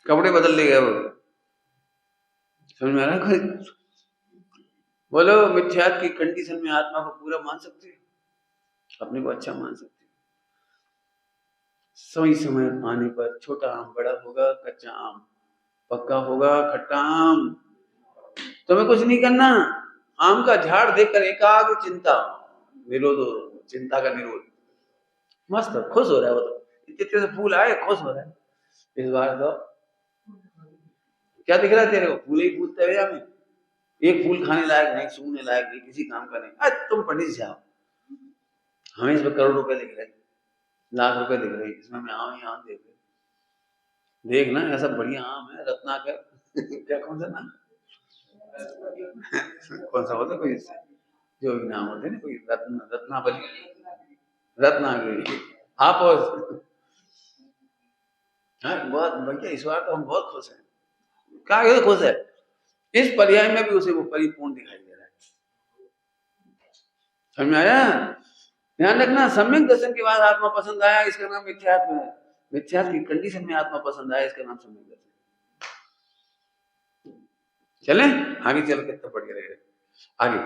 A: कपड़े बदल लेगा वो। समझ में आ रहा है? बोलो मिथ्यात्व की कंडीशन में आत्मा को पूरा मान सकते हो, अपने को अच्छा मान सकते हो। सही समय आने पर छोटा आम बड़ा होगा, कच्चा आम पक्का होगा, खट्टा आम। तुम्हें कुछ नहीं करना, आम का झाड़ देखकर एकाग्र चिंता निरोध, चिंता का निरोध। मस्त खुश हो रहा है वो, तो इतने से फूल आए खुश हो रहा है। इस बार तो क्या दिख रहा है तेरे को? फूल ही फूल तेरे में, एक फूल खाने लायक नहीं, सूंघने लायक नहीं, किसी काम का नहीं। अरे तुम पंडित जाओ, हमें इसमें करोड़ रुपए दिख रहे, लाख रुपए दिख रहे, इसमें मैं आम ही आम देख रहे। देखना ऐसा बढ़िया आम है रत्नाकर क्या कौन सा नाम कौन सा होता कोई, जो भी नाम होते हैं ना, कोई रत्नावली, रत्नागिरी, आप हाँ, बहुत बढ़िया। इस बार तो हम बहुत खुश हैं। क्या खुश है? इस पर्याय में भी उसे वो परिपूर्ण दिखाई दे रहा है। समझ में आया? ध्यान रखना, सम्यक दर्शन के बाद आत्मा पसंद आया, इसका नाम मिथ्यात्व है। मिथ्यात्व की कंडीशन में आत्मा पसंद आया, इसका नाम सम्यक दर्शन। चले आगे, चल कितना बढ़िया रहेगा। आगे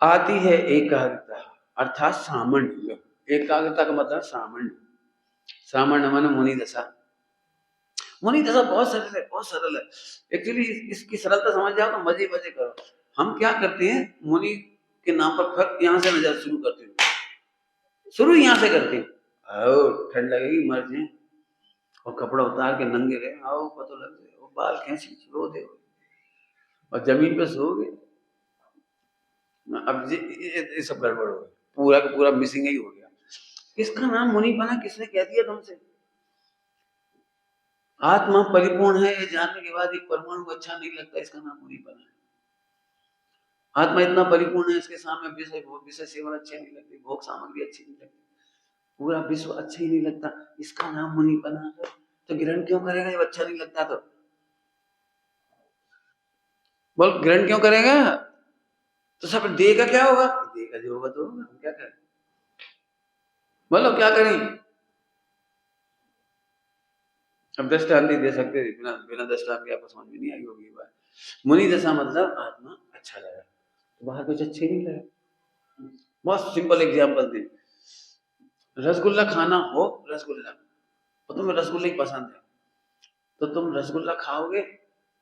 A: आती है एकाग्रता अर्थात सामान्य। एकाग्रता का मतलब सामान्य। सामान्य माने मुनि दशा। मुनि दशा बहुत सरल है, बहुत सरल है। एक्चुअली इसकी सरलता समझ जाओ तो मजे मजे करो। हम क्या करते हैं, मुनि के नाम पर फर्क यहाँ से नजर शुरू करते हैं, शुरू यहाँ से करते हैं। आओ ठंड लगेगी मर जाए, और कपड़ा उतार के नंगे रहे, आओ पता लग जाए, वो बाल खींच रो दे, और जमीन पे सोओगे। अब ये सब गड़बड़ हो गया, पूरा का पूरा मिसिंग ही हो गया। इसका नाम मुनि बना, किसने कह दिया तुमसे? आत्मा परिपूर्ण है ये जानने के बाद एक परमाणु अच्छा नहीं लगता, इसका नाम मुनि बना है। आत्मा इतना परिपूर्ण है, इसके सामने विषय विषय सेवन अच्छे नहीं लगते, भोग सामग्री अच्छी नहीं लगती, पूरा विश्व अच्छा ही नहीं लगता, इसका नाम मुनि बना है। तो ग्रहण क्यों करेगा जब अच्छा नहीं लगता? तो बोल ग्रहण क्यों करेगा? तो सब देह का क्या होगा? देह का जो होगा तो होगा, हम क्या करें? बोलो क्या करें? अब दृष्टांत नहीं दे सकते, बिना बिना दृष्टांत के आपको समझ में नहीं आई होगी बात। मुनि दशा मतलब आत्मा अच्छा लगा, तो बाहर कुछ अच्छे नहीं लगा। बहुत सिंपल एग्जांपल दे, रसगुल्ला खाना हो, रसगुल्ला, और तुम्हें रसगुल्ला ही पसंद है, तो तुम रसगुल्ला खाओगे,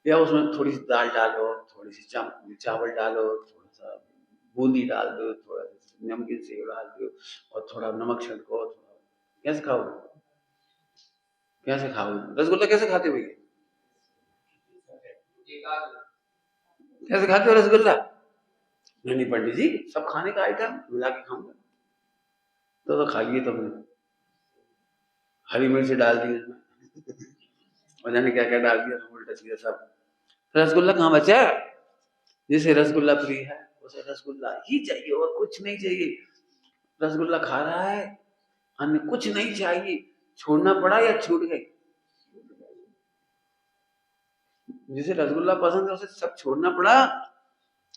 A: या उसमें थोड़ी सी दाल डालो, थोड़ी सी चावल डालो, थोड़ा सा बूंदी डाल दो, थोड़ा सा नमकीन सेव डाल दो, और थोड़ा नमक छिड़को, कैसे खाओगे? कैसे खाओगे रसगुल्ला? कैसे खाते हो भैया? कैसे खाते हो रसगुल्ला? नहीं पंडित जी, सब खाने का आइटम मिला के खाऊंगा। तो खाइए तुमने, हरी मिर्च डाल दी उसमें और जाने क्या क्या डाल दिया, उल्टा सीधा सब। रसगुल्ला कहाँ बचा? जिसे रसगुल्ला प्रिय है उसे रसगुल्ला ही चाहिए और कुछ नहीं चाहिए। रसगुल्ला खा रहा है, अन्य कुछ नहीं चाहिए। छोड़ना पड़ा या छूट गई? जिसे रसगुल्ला पसंद है उसे सब छोड़ना पड़ा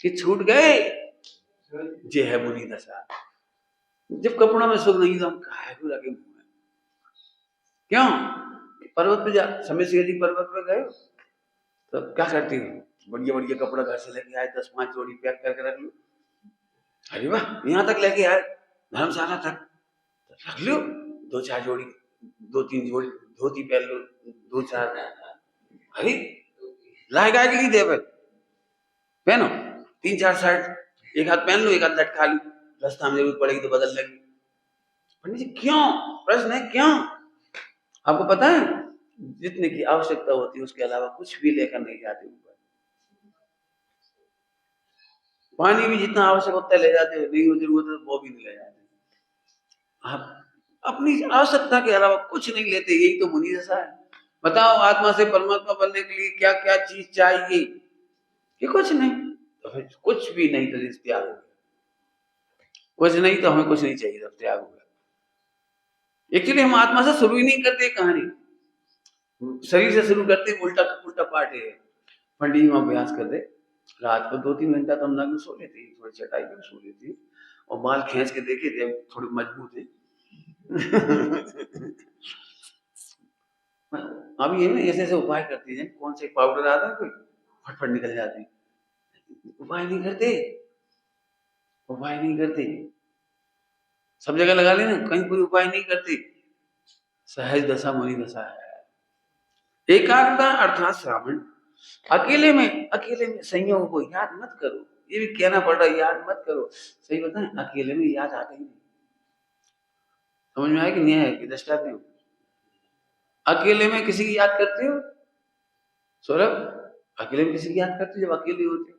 A: कि छूट गए? ये है मुनि दशा। जब कपड़ों में सुख नहीं तो हम काहे को रखे घूमे? क्यों? पर्वत पे जा, समय से यदि पर्वत पे गए तो क्या करती हूँ, बढ़िया बढ़िया कपड़ा घर से लेके आए, 10-5 जोड़ी पैक करके रख लो। अरे वाह, यहाँ तक लेके आए, धर्मशाला तक रख लो, 2-4 जोड़ी, 2-3 जोड़ी धोती पहन लो, 2-4। अरे लाए गाय के लिए दे पहनो, 3-4 शर्ट, एक हाथ पहन लो, एक हाथ लटका लो, रास्ता में जरूरत पड़ेगी तो बदल लेंगे। पंडित जी क्यों? प्रश्न है क्यों? आपको पता है जितने की आवश्यकता होती है उसके अलावा कुछ भी लेकर नहीं जाते ऊपर। पानी भी जितना आवश्यक होता है ले जाते हैं, नहीं जरूरत है वो भी नहीं ले जाते। आप अपनी आवश्यकता के अलावा कुछ नहीं लेते, यही तो मुनि दशा है। बताओ आत्मा से परमात्मा बनने के लिए क्या क्या चीज चाहिए? कि कुछ नहीं, तो फिर कुछ भी नहीं तो त्याग हो गया, कुछ नहीं तो हमें कुछ नहीं चाहिए, तब त्याग हो गया। एक्चुअली हम आत्मा से शुरू ही नहीं करते कहानी, शरीर से शुरू करते, उल्टा उल्टा पार्ट है। पंडित जी अभ्यास करते, रात को 2-3 घंटा तो हम नग्न सो लेते, थोड़ी चटाई पर सो लेते और बाल खींच के देखे थे, थोड़े मजबूत है। अब ये ना ऐसे ऐसे उपाय करती है, कौन से पाउडर आता है कोई फटफट निकल जाते हैं, उपाय नहीं करते, उपाय नहीं करते, सब जगह लगा लेना, कहीं कोई उपाय नहीं करते। सहज दशा मुनि दशा है। एकाग्रता अर्थात श्रावण, अकेले में संयोग को याद मत करो, ये भी कहना पड़ रहा है, याद मत करो। सही बताएं, अकेले में याद आता ही नहीं। समझ में आया कि नहीं आया कि दृष्टांत में? अकेले में किसी की याद करते हो सौरभ? अकेले में किसी की याद करते हो जब अकेले होते हो?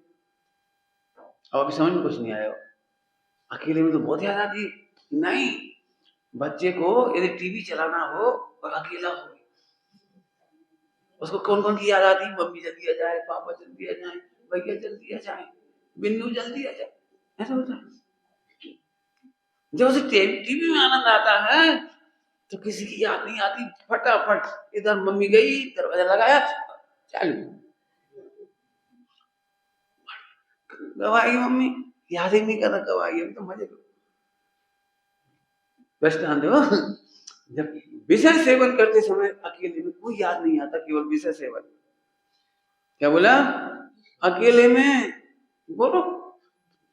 A: अब अभी समझ में कुछ नहीं आया, अकेले में तो बहुत याद आती है। नहीं, बच्चे को यदि टीवी चलाना हो और अकेला हो, उसको कौन कौन की याद आती है? मम्मी जल्दी आ जाए, पापा जल्दी आ जाए, भैया जल्दी आ जाए, बिन्नू जल्दी आ जाए, ऐसा होता है। जब उसे टीवी में आनंद आता है तो किसी की याद नहीं आती, फटाफट इधर मम्मी गई, दरवाजा लगाया, चालू, कब आएगी मम्मी, याद ही नहीं करता कब आएगी, अभी तो मजे करो। दृष्टांत हो, जब विषय सेवन करते समय अकेले में कोई याद नहीं आता, केवल विषय सेवन। क्या बोला? अकेले में बोलो,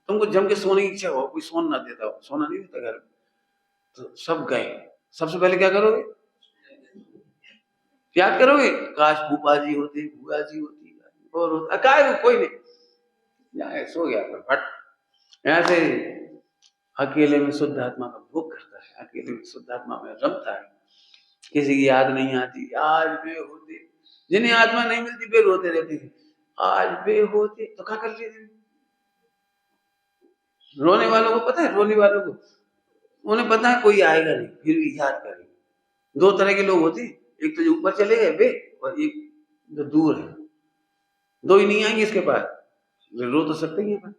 A: तुमको जम के सोने की इच्छा हो, कोई सोन ना देता हो, सोना नहीं देता घर में, तो सब गए, सबसे पहले क्या करोगे? याद करोगे, काश भूपा जी होते, भूआ जी होती, और होता, काय कोई नहीं, जाए सो गया फट। ऐसे अकेले में शुद्ध आत्मा का भोग करता है, अकेले में शुद्ध आत्मा में रमता है, किसी की याद नहीं आती। आज वे होते, जिन्हें आत्मा नहीं मिलती वे रोते रहते हैं, आज वे होते, तो क्या कर लेते? रोने वालों को पता है, रोने वालों को उन्हें पता है कोई आएगा नहीं, फिर भी याद करेंगे। दो तरह के लोग होते हैं, एक तो जो ऊपर चले गए वे, और एक जो दूर है, दो ही नहीं आएंगे इसके पास, वे रो तो सकते ही है।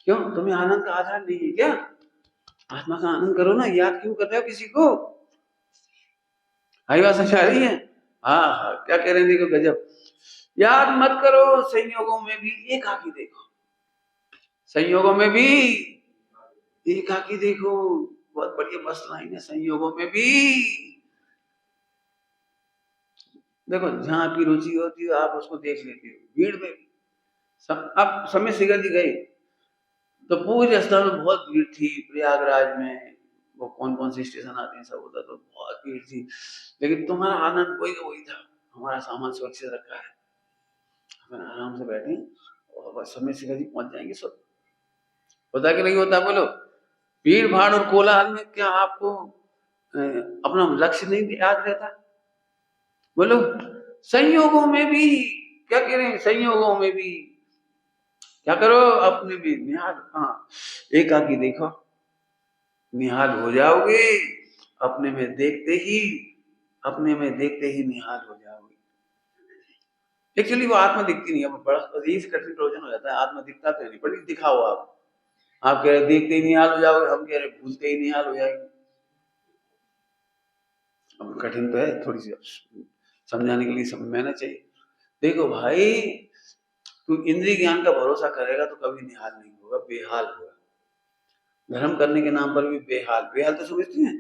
A: क्यों? तुम्हें आनंद का आधार नहीं है क्या? आत्मा का आनंद करो ना, याद क्यों कर रहे हो किसी को? आई बात समझ आ रही है? हाँ हाँ, क्या कह रहे हैं, देखो गजब। याद मत करो, संयोगों में भी एकाकी देखो, संयोगों में भी एकाकी देखो। बहुत बढ़िया मस्त लाइन है, संयोगों में भी देखो, जहां आपकी रुचि होती है आप उसको देख लेते हो, भीड़ में भी। अब समय सिगर जी गए तो पूरे रास्ते में बहुत भीड़ थी, प्रयागराज में वो कौन कौन से स्टेशन आते हैं सब होता, तो बहुत भीड़ थी, लेकिन तुम्हारा आनंद वही का वही था। हमारा सामान सुरक्षित रखा है, हम आराम से बैठे और समय सिगर जी पहुंच जाएंगे सब। होता कि नहीं होता बोलो? भीड़ भाड़ और कोलाहल में क्या आपको अपना लक्ष्य नहीं याद रहता? बोलो, संयोगों में भी क्या कह रहे हैं, संयोगों में भी क्या करो, अपने भी निहाल, हाँ, एकाकी देखो, निहाल हो जाओगे, अपने में देखते ही, अपने में देखते ही निहाल हो जाओगे। एक्चुअली वो आत्मा दिखती नहीं है, बड़ा यही कठिन प्रयोजन हो जाता है, आत्मा दिखता तो नहीं, पर दिखाओ आप कह रहे देखते ही निहाल हो जाओगे, हम कह रहे भूलते ही निहाल हो जाएंगे। अब कठिन तो है, थोड़ी सी समझाने के लिए समझना चाहिए। देखो भाई, तू इंद्रिय ज्ञान का भरोसा करेगा तो कभी निहाल नहीं होगा, बेहाल होगा। धर्म करने के नाम पर भी बेहाल, बेहाल तो समझते हैं,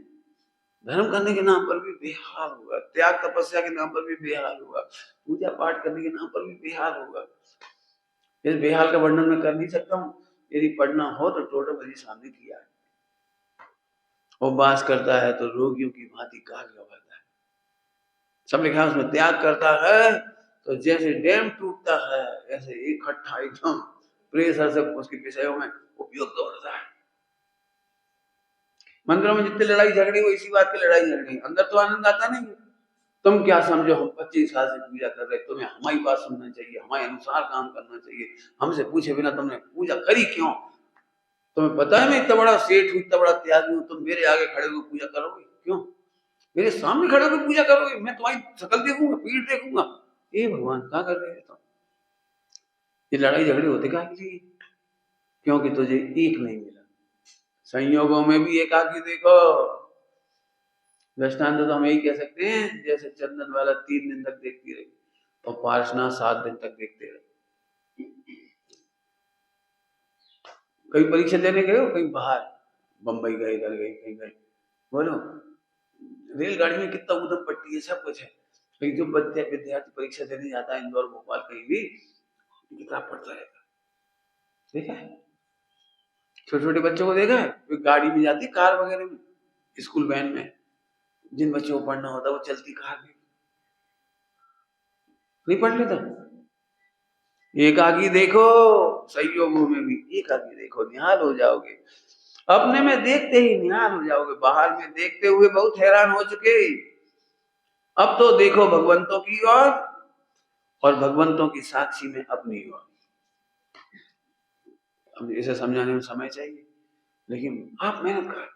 A: धर्म करने के नाम पर भी बेहाल होगा, त्याग तपस्या के नाम पर भी बेहाल होगा, पूजा पाठ करने के नाम पर भी बेहाल होगा। इस बेहाल का वर्णन मैं कर नहीं सकता हूँ, यदि पढ़ना हो तो टोटल मेरे सामने किया है। उपवास करता है तो रोगियों की भांति काल गवाता है, सब लिखा है उसमें। त्याग करता है तो जैसे डैम टूटता है ऐसे इकट्ठा एकदम प्रेशर से उसके विषयों में उपयोग दौड़ता है। मंदिरों में जितनी लड़ाई झगड़ी वो इसी बात की लड़ाई झगड़ी, अंदर तो आनंद आता नहीं। तुम क्या समझो, हम 25 साल से पूजा कर रहे, तुम्हें हमारी बात सुनना चाहिए, हमारे अनुसार काम करना चाहिए, हमसे पूछे बिना तुमने पूजा करी क्यों? तुम्हें पता है मैं इतना बड़ा सेठ हूँ, इतना बड़ा त्यागी हूँ, तुम मेरे आगे खड़े होकर पूजा करोगे? क्यों मेरे सामने खड़े होकर पूजा करोगे? मैं तुम्हारी शकल देखूंगा, पीठ देखूंगा? ये भगवान क्या कर रहे हैं तुम? ये लड़ाई झगड़े होते क्या के लिए? क्योंकि तुझे एक नहीं मिला। संयोगों में भी एकाकी देखो। दृष्टांत तो हम यही कह सकते हैं, जैसे चंदन वाला 3 दिन तक देखती रही और पार्शना 7 दिन तक देखते रहे। कहीं परीक्षा देने गए हो, कहीं बाहर बंबई गए, इधर गए, कहीं गए, बोलो रेलगाड़ी में कितना उधम पट्टी है, सब कुछ है। लेकिन जो विद्यार्थी परीक्षा देने जाता है इंदौर भोपाल कहीं भी, किताब पढ़ता रहता, देखा है? छोटे छोटे बच्चों को देखा है, गाड़ी में जाती, कार वगैरह में, स्कूल वैन में, जिन बच्चों को पढ़ना होता है वो चलती कार में नहीं पढ़ लेता। एकाकी देखो, संयोगों में भी एकाकी देखो, निहाल हो जाओगे। अपने में देखते ही निहाल हो जाओगे, बाहर में देखते हुए बहुत हैरान हो चुके। अब तो देखो भगवंतों की ओर और भगवंतों की साक्षी में अपनी ओर। अब इसे समझाने में समय चाहिए, लेकिन आप मेहनत करो,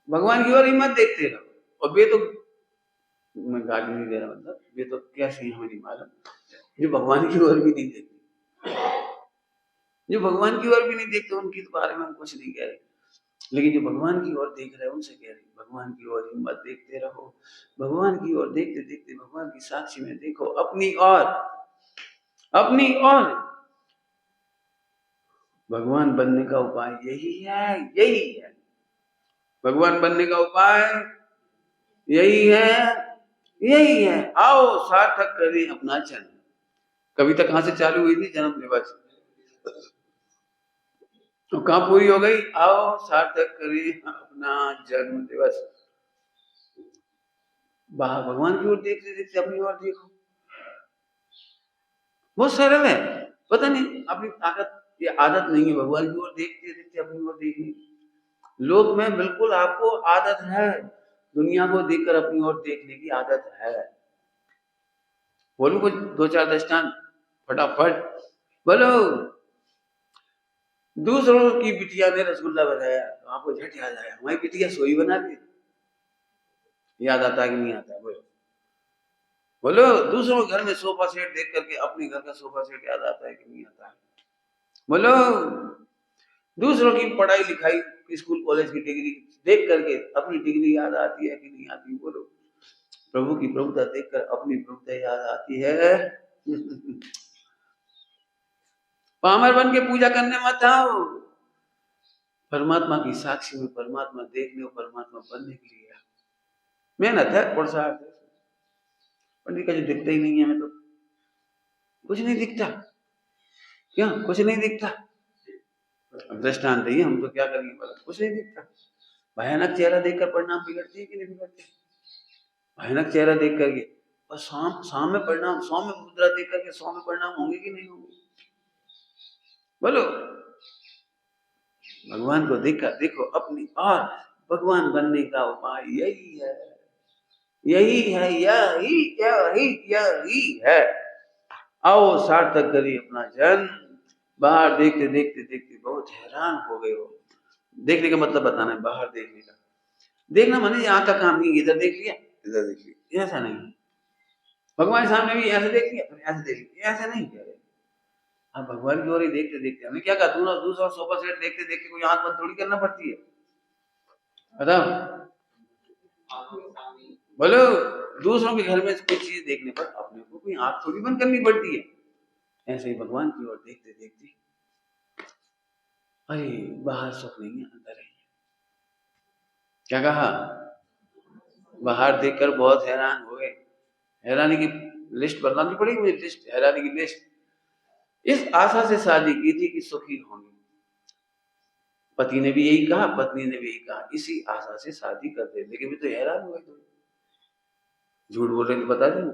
A: भगवान की ओर ही मत देखते रहो। और वे तो, मैं गाली नहीं दे रहा, मतलब वे तो कैसे ही हमें नहीं मालूम, जो भगवान की ओर भी नहीं देखते, जो भगवान की ओर भी नहीं देखते उनके बारे में हम कुछ नहीं कह रहे, लेकिन जो भगवान की ओर देख रहे हैं उनसे कह रहे हैं भगवान की ओर ही मत देखते रहो। भगवान की ओर देखते देखते भगवान की साक्षी में देखो, अपनी ओर, अपनी ओर। भगवान बनने का उपाय यही है, यही है भगवान बनने का उपाय, यही है, यही है। आओ सार्थक करें अपना जन्म। कविता कहां से चालू हुई थी? जन्म दिवस, तो कहां पूरी हो गई? आओ सार्थक करें अपना जन्म दिवस। बाहर भगवान की ओर देखते देखते अपनी ओर देखो, बहुत सरल है। पता नहीं अपनी ताकत, ये आदत नहीं है भगवान की ओर देखते देखते अपनी ओर देखने की। लोक में बिल्कुल आपको आदत है, दुनिया को देखकर अपनी ओर देखने की आदत है। बोलूं कुछ 2-4 दृष्टांत फटाफट? बोलो, दूसरों की बिटिया ने रसगुल्ला बनाया तो आपको झट याद आया हमारी बिटिया सोई बना दी, याद आता है कि नहीं आता? बोलो बोलो। दूसरों के घर में सोफा सेट देख करके अपने घर का सोफा सेट याद आता है कि नहीं आता है? बोलो। दूसरों की पढ़ाई लिखाई, स्कूल कॉलेज की डिग्री देख करके अपनी डिग्री याद आती है कि नहीं आती? बोलो। प्रभु की प्रभुता देखकर अपनी प्रभुता याद आती है? पामर बन के पूजा करने मत आओ, परमात्मा की साक्षी में परमात्मा देखने और परमात्मा बनने के लिए मेहनत है। पुरुषार्थ है। पंडित का जो दिखता ही नहीं है, हमें तो कुछ नहीं दिखता, क्या कुछ नहीं दिखता? दृष्टांत ही हम तो क्या करेंगे, कुछ नहीं दिखता। भयानक चेहरा देखकर परिणाम बिगड़ती है कि नहीं बिगड़ती? भयानक चेहरा देख करके और शाम में परिणाम, 100 में मुद्रा देख करके 100 में परिणाम होंगे कि नहीं होंगे? बोलो। भगवान को देखा देखो अपनी, और भगवान बनने का उपाय यही है, यही है, यही यही यही है। आओ सार्थक करिए अपना जन्म। बाहर देखते देखते देखते बहुत हैरान हो गए हो। देखने का मतलब बताना है, बाहर देखने का। देखना माने यहाँ का काम नहीं, इधर देख लिया, इधर देख लिया, ऐसा नहीं। भगवान सामने भी ऐसे देख लिया, ऐसे देख लिया, ऐसा नहीं कह रहे। हम भगवान की ओर ही देखते देखते, हमें क्या कहा, दूसरा सोफा सेट देखते देखते कोई आंख बंद थोड़ी करना पड़ती है, बताओ? बोलो। दूसरों के घर में कुछ चीज देखने पर अपने को कोई आंख थोड़ी बंद करनी पड़ती है। ऐसे ही भगवान की ओर देखते देखते, अरे बाहर सुख नहीं है, अंदर है। क्या कहा? बाहर देखकर बहुत हैरान हो गए। हैरानी की लिस्ट बनानी पड़ेगी मुझे, लिस्ट, हैरानी की लिस्ट। इस आशा से शादी की थी कि सुखी होंगे, पति ने भी यही कहा, पत्नी ने भी यही कहा, इसी आशा से शादी करते, लेकिन भी तो हैरान हो गए। तुम झूठ बोल रहे तो बता देना,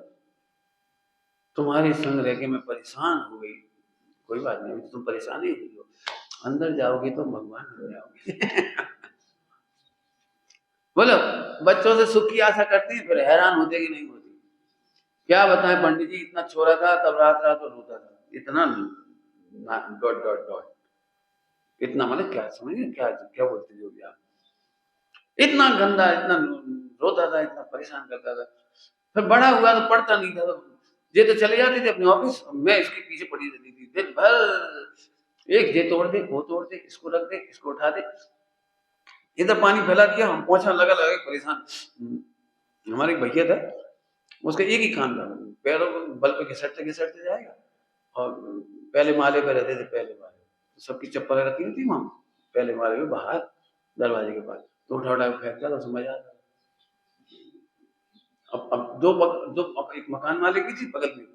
A: तुम्हारे संग रह के मैं परेशान हो गई। कोई बात नहीं, तुम परेशान ही हुई हो, अंदर जाओगे तो भगवान हो जाओगे। बोलो। बच्चों से सुख की आशा करते हैं, फिर हैरान होते कि नहीं होती? क्या बताएं पंडित जी, इतना छोरा था तब रात रात को रोता था, इतना डॉट डॉट डॉट, इतना मतलब क्या समझिए, क्या क्या बोलते जो भी आप, इतना गंदा, इतना रोता था, इतना परेशान करता था। फिर बड़ा हुआ तो पढ़ता नहीं था, तो ये तो चले जाते थे अपने ऑफिस, मैं इसके पीछे पड़ी रहती थी दिन भर। एक ये तोड़ दे, वो तोड़ दे, इसको रख दे, इसको उठा दे, इधर पानी फैला दिया, हम पोछा लगा लगा के परेशान। हमारे एक भैया था, उसका एक ही काम था, पैरों को बल पे घिसटते घिसटते जाएगा, और पहले माले पे रहते थे, पहले माले सबकी चप्पल रखी हुई थी वहां पहले माले पे बाहर दरवाजे के पास, तो उठा उठा के फेंकता था, समझ आता। अब अब एक मकान मालिक भी थी बगल में,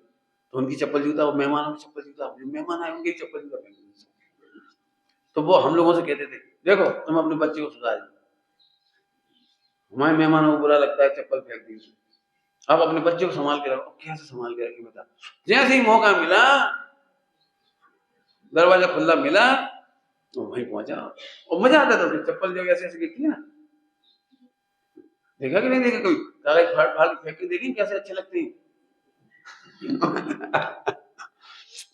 A: तो उनकी चप्पल जूता, वो मेहमानों की चप्पल जूता, जो मेहमान आए उनकी चप्पल जूता फेंक देते। तो वो हम लोगों से कहते थे, देखो तुम अपने बच्चे को सुधार, हमारे मेहमानों को बुरा लगता है चप्पल फेंक दी, आप अपने बच्चे को संभाल के रखो। कैसे संभाल के रखे बता? जैसे ही मौका मिला, दरवाजा खुला मिला तो वहीं पहुंचा, और मजा आता था। चप्पल जब ऐसे ऐसे गिरती है ना, देखा कि नहीं देखा कभी? कागज फाड़ फाड़ के फेंक के देखी कैसे अच्छे लगते हैं।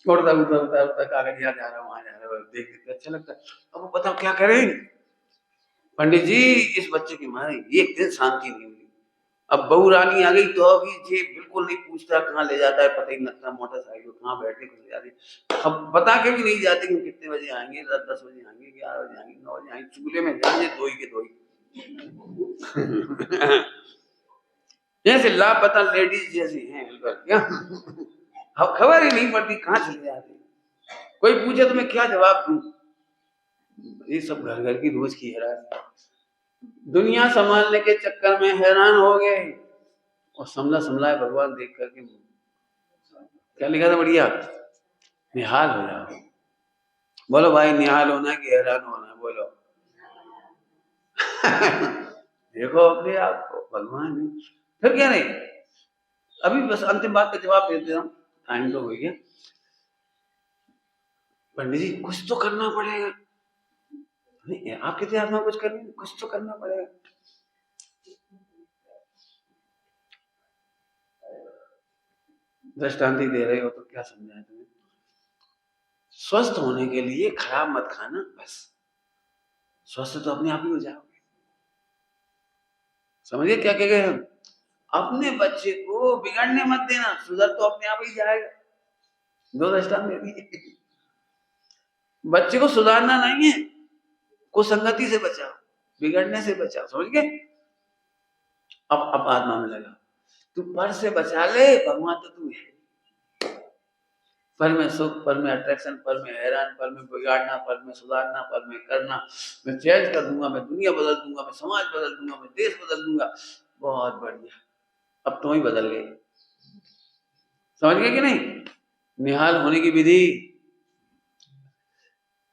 A: उड़ता उड़ता उड़ता उड़ता कागज यहाँ जा रहा है वहां जा रहा है, देख देख अच्छा लगता है। अब वो बताओ क्या करें पंडित जी, इस बच्चे की मारे एक दिन शांति नहीं हुई। अब बहू रानी आ गई तो अभी ये बिल्कुल नहीं पूछता कहाँ ले जाता है, पता ही नहीं लगता, मोटरसाइकिल कहाँ बैठे कुछ जाते, अब बता के भी नहीं जाते कि कितने बजे आएंगे, 10 बजे आएंगे, 11 बजे आएंगे, 9 बजे आएंगे, चूल्हे में जाएंगे दो ही के दो ही। जैसे लापता लेडीज जैसी हैं क्या, अब खबर ही नहीं पड़ती कहाँ चले जाते। कोई पूछे तो मैं क्या जवाब दूं? ये सब घर घर की रोज की हैरानी, दुनिया संभालने के चक्कर में हैरान हो गए, और समझा समझाए भगवान देख करके क्या लिखा था बढ़िया, निहाल हो जाओ। बोलो भाई, निहाल होना कि हैरान होना? बोलो। देखो अपने आप को भगवान ने, फिर क्या नहीं, अभी बस अंतिम बात का जवाब देते हम, टाइम तो हो गया। पंडित जी कुछ तो करना पड़ेगा, नहीं आप कहते आत्मा कुछ करनी, कुछ तो करना पड़ेगा। दृष्टांति दे रहे हो तो क्या समझाए तुम्हें? स्वस्थ होने के लिए खराब मत खाना, बस स्वस्थ तो अपने आप ही हो जाओगे। समझिए क्या कह गए हम? अपने बच्चे को बिगड़ने मत देना, सुधर तो अपने आप ही जाएगा। दो दृष्टांत दे दिए। बच्चे को सुधारना नहीं है, कुसंगति से बचाओ, बिगड़ने से बचाओ, समझ गए? अब आत्मा में लगा, तू पर से बचा ले, भगवान तो तू है। पर में सुख, पर में अट्रैक्शन, पर में हैरान, पर में बिगाड़ना, पर में सुधारना, पर में करना, मैं चेंज कर दूंगा, मैं दुनिया बदल दूंगा, मैं समाज बदल दूंगा, मैं देश बदल दूंगा। बहुत बढ़िया, अब तुम ही बदल गए। समझ गए कि नहीं? निहाल होने की विधि,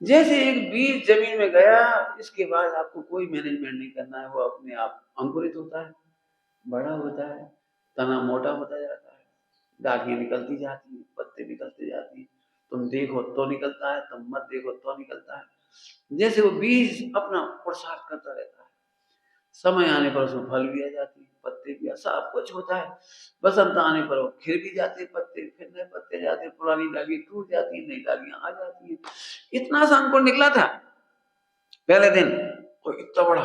A: जैसे एक बीज जमीन में गया, इसके बाद आपको कोई मैनेजमेंट नहीं करना है, वो अपने आप अंकुरित होता है, बड़ा होता है, तना मोटा होता जाता है, डालियां निकलती जाती है, पत्ते निकलते जाती है, तुम देखो तो निकलता है, तुम मत देखो तो निकलता है। जैसे वो बीज अपना पुरुषार्थ करता रहता है, समय आने पर उसमें फल भी आ जाती है, पत्ते भी, सब कुछ होता है। बसंत आने पर वो खिल भी जाते पत्ते, फिर नए पत्ते जाते, पुरानी डाली टूट जाती है, नई डालियां आ जाती है। इतना सा अंकुर निकला था पहले दिन, और इतना बड़ा,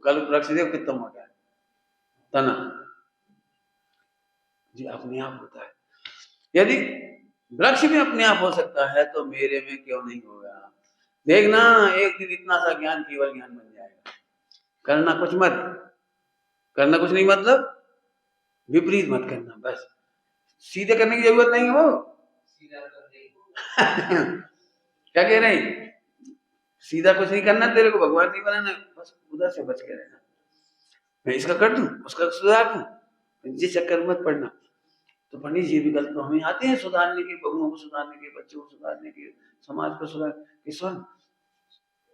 A: कल वृक्ष देव कितना मोटा है तना जी, अपने आप होता है। यदि वृक्ष भी अपने आप हो सकता है तो मेरे में क्यों नहीं होगा? देखना एक दिन इतना सा ज्ञान केवल ज्ञान बन जाएगा। करना कुछ मत, करना कुछ नहीं मतलब विपरीत मत करना, बस सीधे करने की जरूरत नहीं है। वो क्या कह रहे हैं? सीधा कुछ नहीं करना, तेरे को भगवान नहीं बनाना, बस उधर से बच के रहना। मैं इसका कर दूं, उसका सुधार दूं, जिस चक्कर में मत पड़ना। तो पंडित जी विकल्प तो हमें आते हैं सुधारने के, बहुओं को सुधारने के, बच्चों को सुधारने के, समाज को सुधारने के।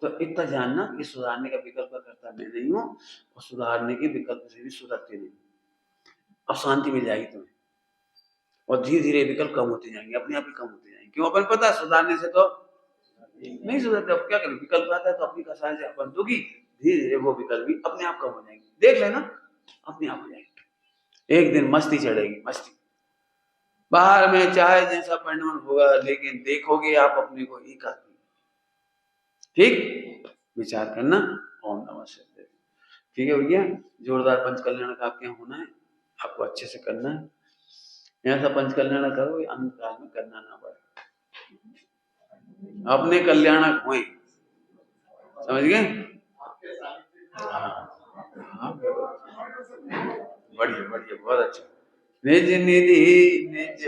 A: तो इतना जानना कि सुधारने का विकल्प करता मैं नहीं हूँ, और सुधारने के विकल्प से भी सुधरते नहीं। अब शांति मिल जाएगी तुम्हें, और धीरे धीरे विकल्प कम होते जाएंगे, अपने आप ही कम होते जाएंगे। क्यों? अपन पता है सुधारने से तो नहीं सुधरते, अब क्या करें, विकल्प आता है तो अपनी कसाय से अपन दोगी, धीरे धीरे वो विकल्प भी अपने आप कम हो जाएंगे। देख लेना, अपने आप हो जाएंगे। एक दिन मस्ती चढ़ेगी, मस्ती बाहर में चाहे जैसा परिणाम होगा, लेकिन देखोगे आप अपने को एक आदमी। ठीक, विचार करना। ओम नमः शिवाय। ठीक है भैया, जोरदार पंच कल्याण का आपके यहाँ होना है, आपको अच्छे से करना है। ऐसा पंच कल्याण करो अंत काल में करना ना पड़े, अपने कल्याणक हुए, समझ गए? हाँ हाँ, बढ़िया बढ़िया, बहुत अच्छा। निज निधि निज